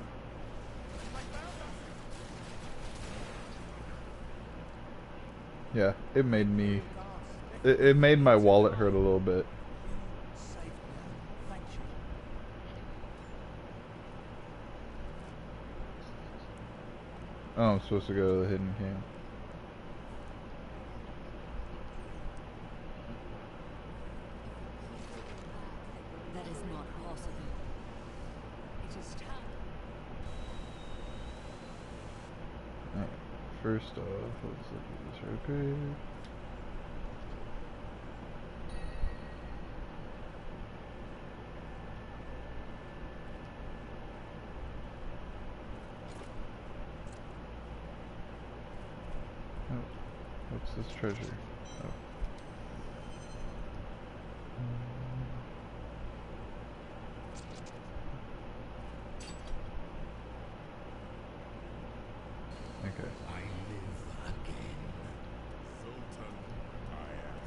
They found us! Yeah, it made me... It made my wallet hurt a little bit. Safe now. Thank you. Oh, I'm supposed to go to the hidden camp. That is not possible. It is time. Alright, first off, let's look at this real quick. Oh, what's this treasure? Oh. Okay. I live again. Sultan, I am.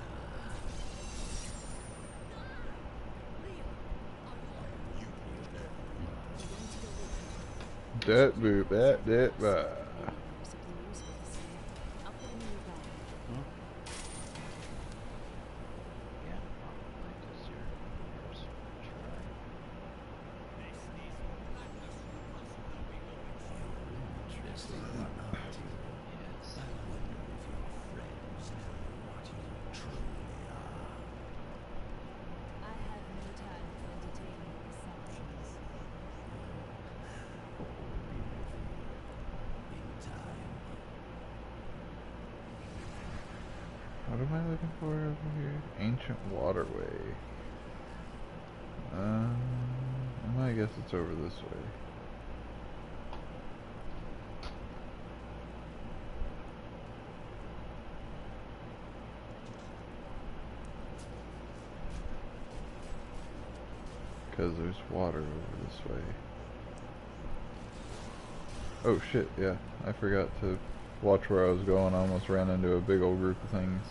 That boop, that bah. Something useful to say. I'll put it in your bag. Yeah, probably, because yours try. Interesting enough. Yes. I wonder if your friends know what you truly are. I have no time to entertain your assumptions. Be with you in time. What am I looking for over here? Ancient waterway. I guess it's over this way. Because there's water over this way. Oh shit, yeah. I forgot to watch where I was going. I almost ran into a big old group of things.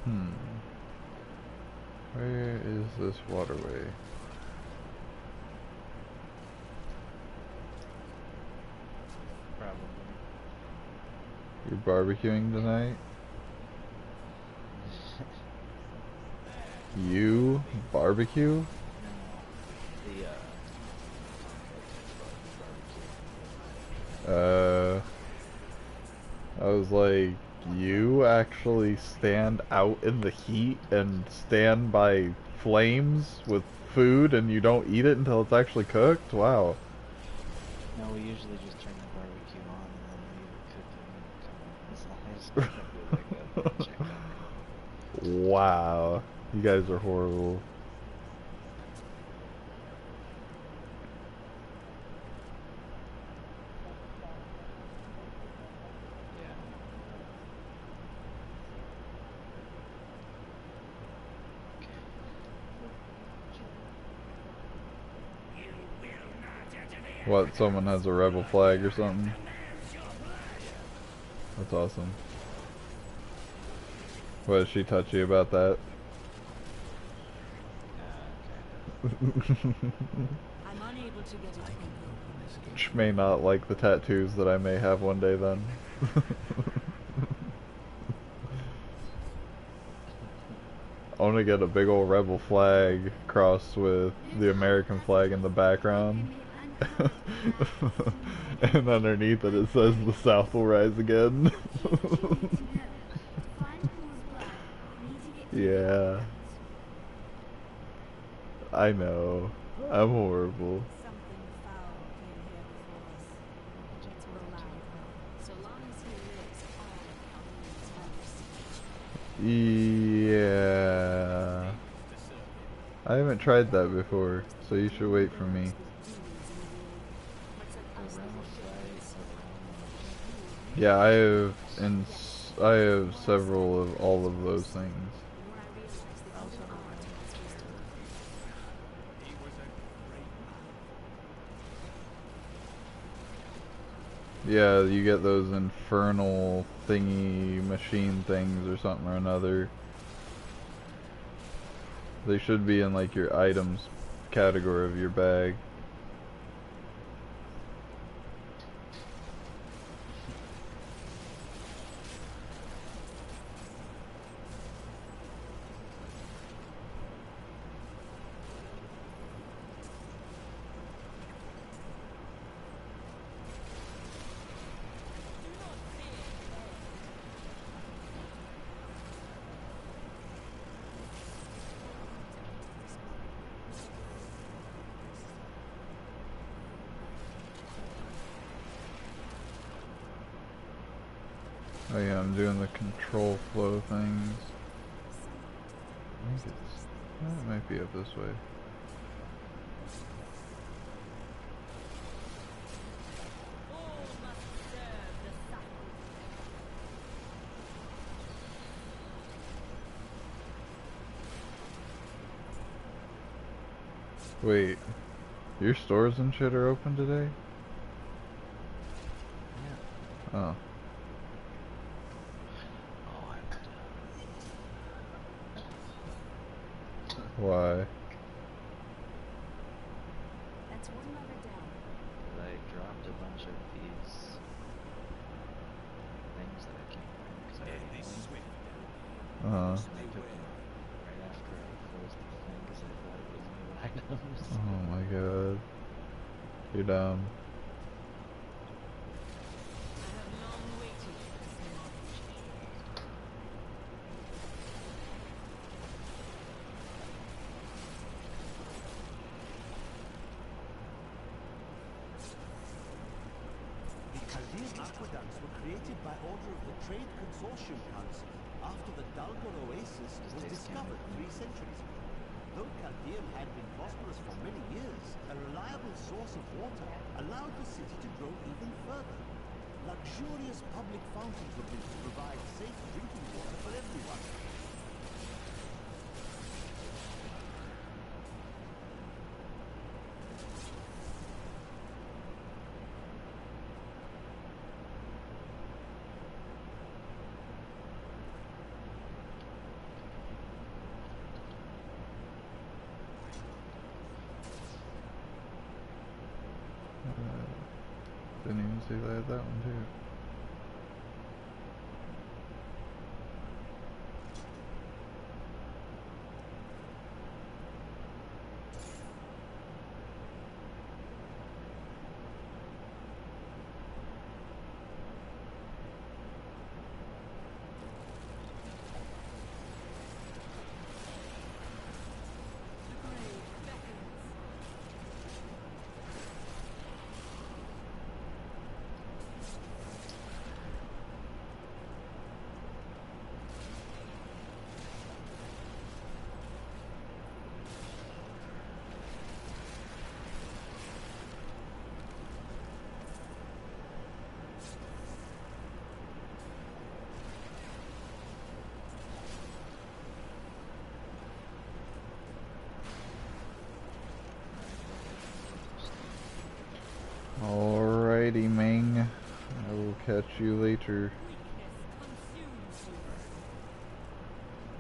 Hmm. Where is this waterway? Probably. You're barbecuing tonight? You barbecue? No. The Uh, I was like, you actually stand out in the heat and stand by flames with food and you don't eat it until it's actually cooked? Wow. No, we usually just turn the barbecue on and then leave it cooking and come in. As long as we don't do like a check on it. Wow. You guys are horrible. Yeah. What, someone has a rebel flag or something? That's awesome. What, is she touchy about that? I'm unable to get it open. She may not like the tattoos that I may have one day then. I want to get a big old rebel flag crossed with the American flag in the background. And underneath it, it says the South will rise again. Yeah. I know. I'm horrible. Something foul came here before us. It's allowed though. So long as he lives, all Chaldeans have Yeah. I haven't tried that before, so you should wait for me. Yeah, I have several of all of those things. Yeah, you get those infernal thingy machine things or something or another. They should be in like your items category of your bag. Oh yeah, I'm doing the control flow things. I think it might be up this way. Wait, your stores and shit are open today? Yeah. Oh. Why? That's one lever down. I dropped a bunch of these things that I can't bring because I already own them. Uh-huh. And I took them right after I closed the thing because I thought it was new items. Oh my god. You're dumb. The Chaldean aqueducts were created by order of the Trade Consortium Council after the Dalgar Oasis was discovered 3 centuries ago. Though Chaldean had been prosperous for many years, a reliable source of water allowed the city to grow even further. Luxurious public fountains were built to provide safe drinking water for everyone. Didn't even see they had that one too. Alrighty, Ming. I will catch you later.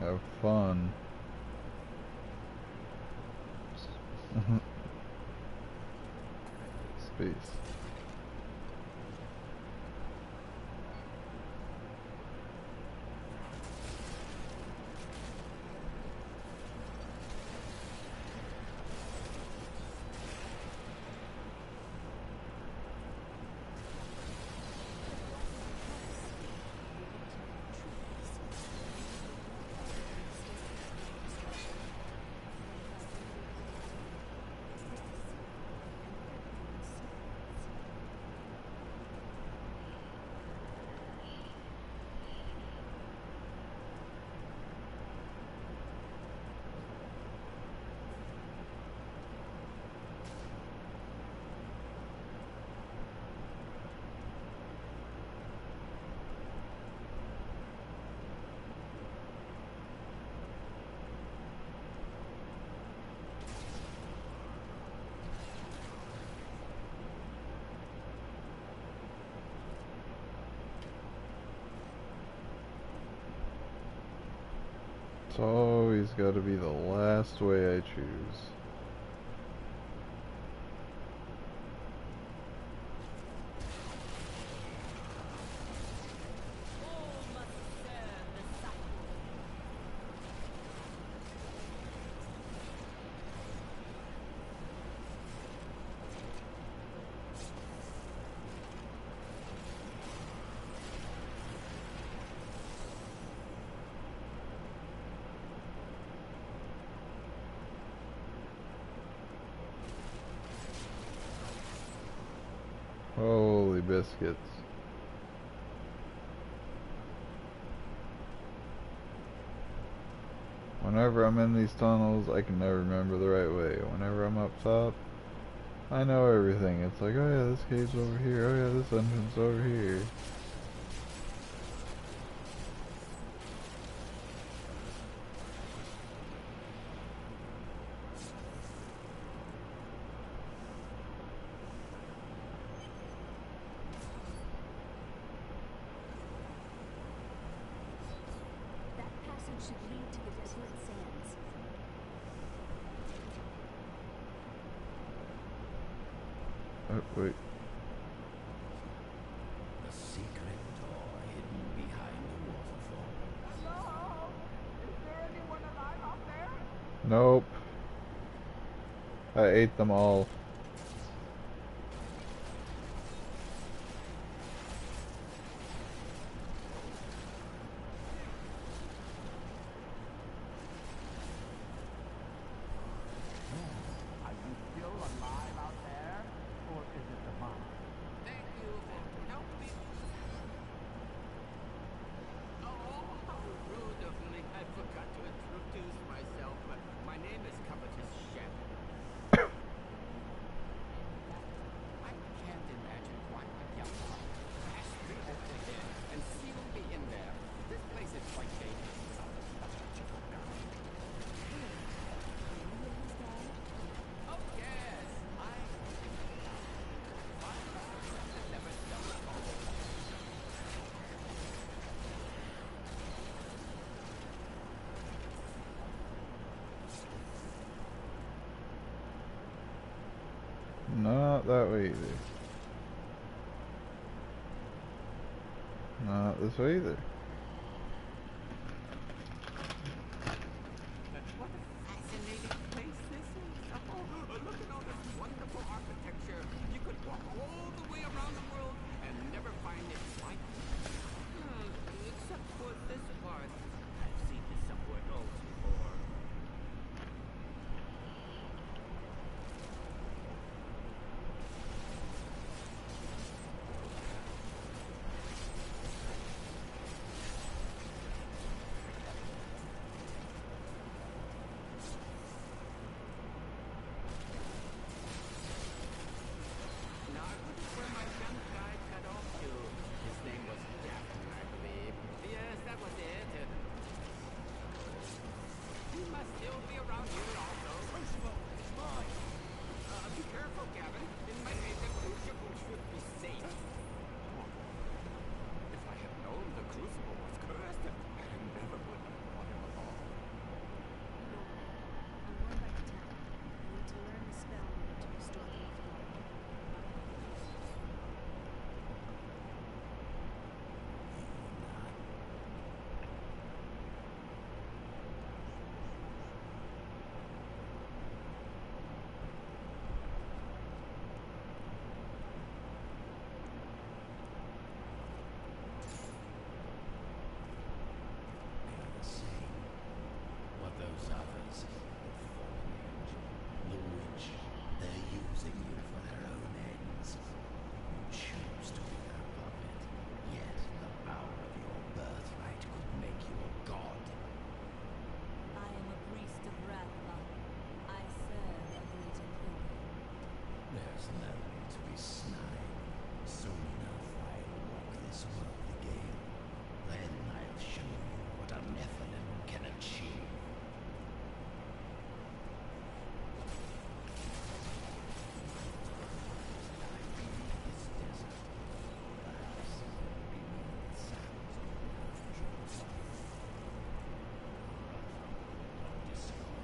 Have fun. Peace. It's always got to be the last way I choose. Holy biscuits. Whenever I'm in these tunnels, I can never remember the right way. Whenever I'm up top, I know everything. It's like, oh yeah, this cave's over here. Oh yeah, this entrance over here. Should lead to the desolate sands. Oh, wait. The secret door hidden behind the waterfall. Hello? Is there anyone alive out there? Nope. I ate them all. Not that way either. Not this way either. What a fascinating place this is. Oh, look at all this wonderful architecture. You could walk all the way around the world and never find it like except for this part. I've seen this somewhere else before. Now, I wonder where my young guy got off to. His name was Gwaslin, I believe. Yes, that was it. He must still be around here also. Crucible, it's mine. Be careful, Gavin. It might make the crucible should be safe. If I had known the crucible was cursed, I never would have brought him along. I'm going back to town. I need to learn the spell needed to restore the lost body. The same. What those others, the fallen angel, the witch, they're using you for their own ends. You choose to be their puppet, yet the power of your birthright could make you a god. I am a priest of Rathma. I serve a great employer. There's no need to be snide. Soon enough I'll walk this world again. Then I'll show you what a Nephilim can achieve. This desert, perhaps beneath the sounds of natural not destroy.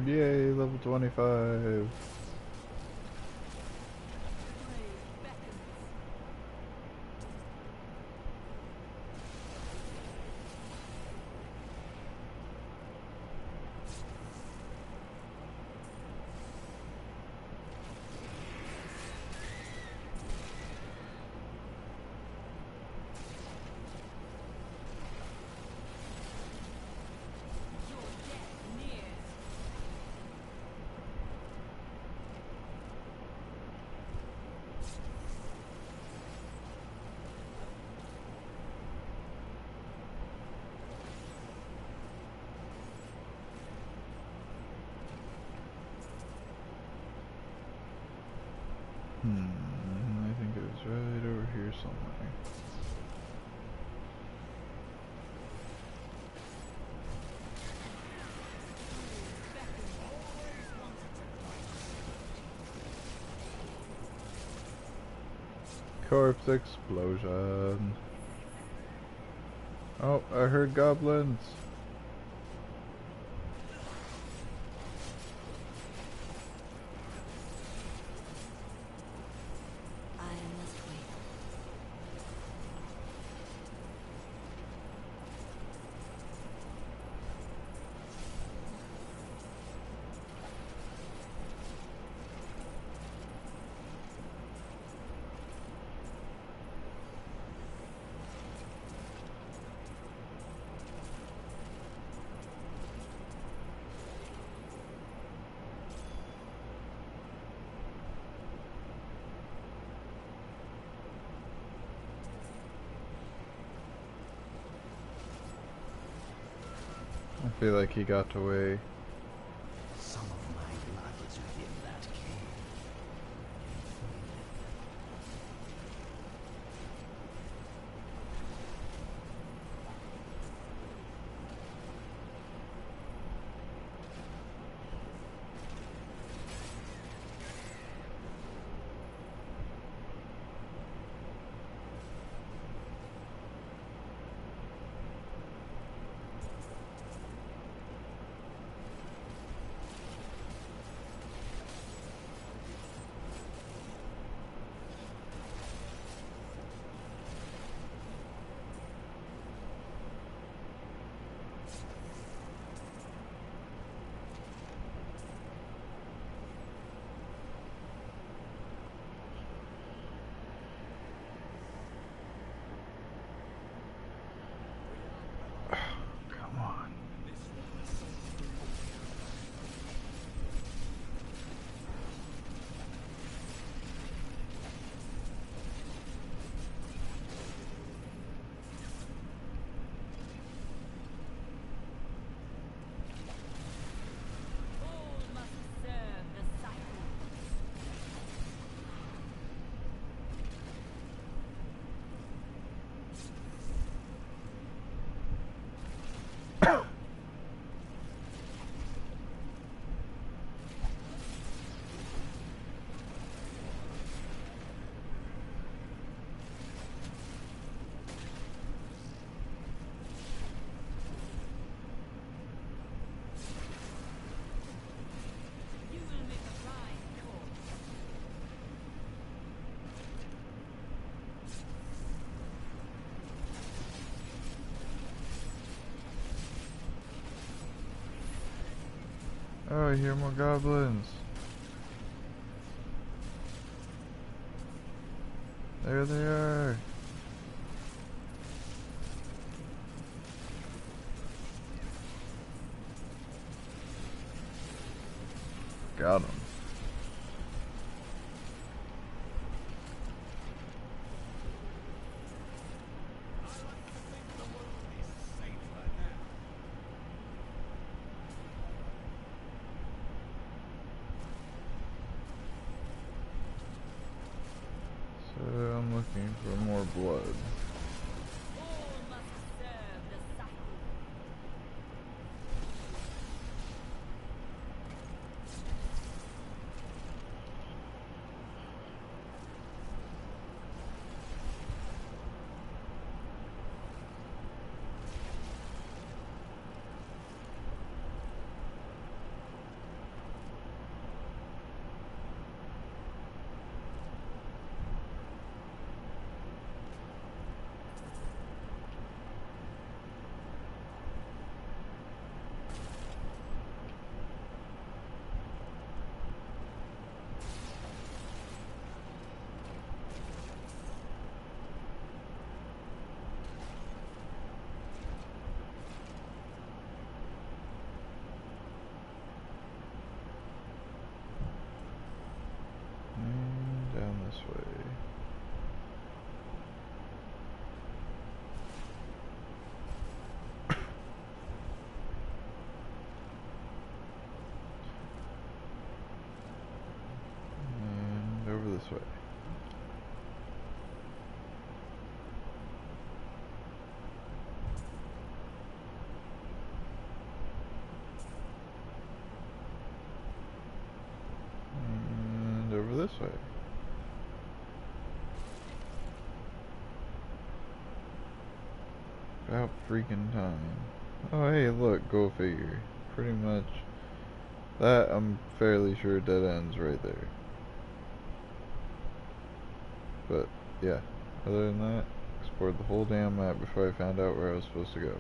Yay, level 25. I think it was right over here somewhere. Corpse explosion. Oh, I heard goblins. I must wait. I feel like he got away. Some of my blood is within that cave. Oh, I hear more goblins. There they are. Got him. So I'm looking for more blood. All must serve the cycle. And down this way. And over this way. And over this way. About freaking time. Oh hey, look, go figure. Pretty much that, I'm fairly sure, dead ends right there. But yeah, other than that, explored the whole damn map before I found out where I was supposed to go.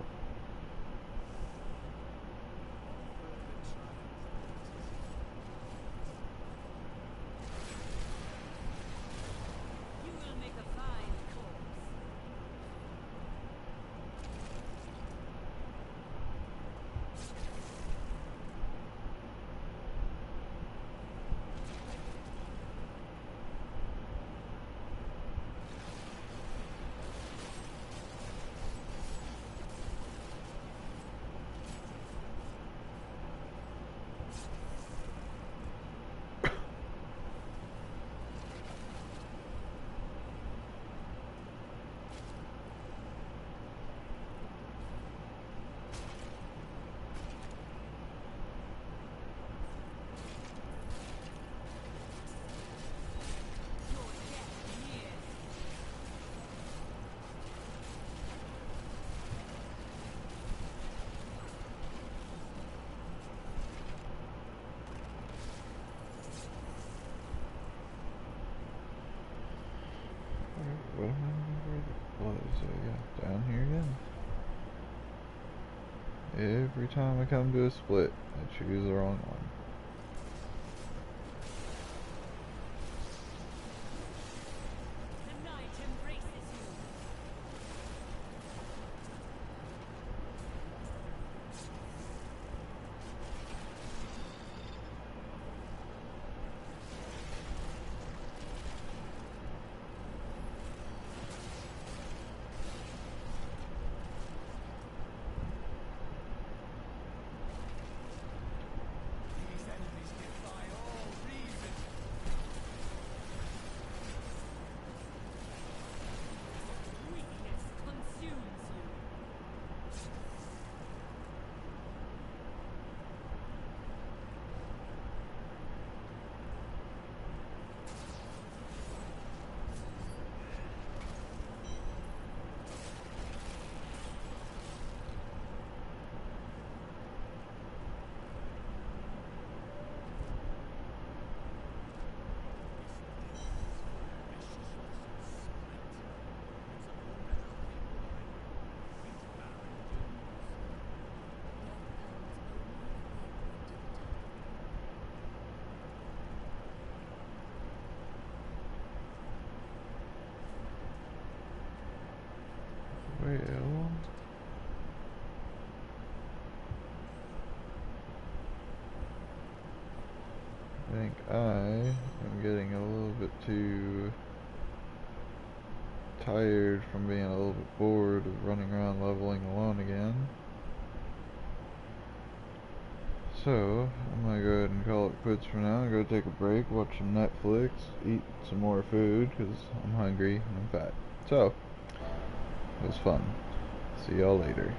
You will make a fine corpse. What am I looking for? What is it? Yeah, down here again. Every time I come to a split, I choose the wrong one. The night embraces you. I am getting a little bit too tired from being a little bit bored of running around leveling alone again. So, I'm gonna go ahead and call it quits for now, go take a break, watch some Netflix, eat some more food, because I'm hungry and I'm fat. So, it was fun. See y'all later.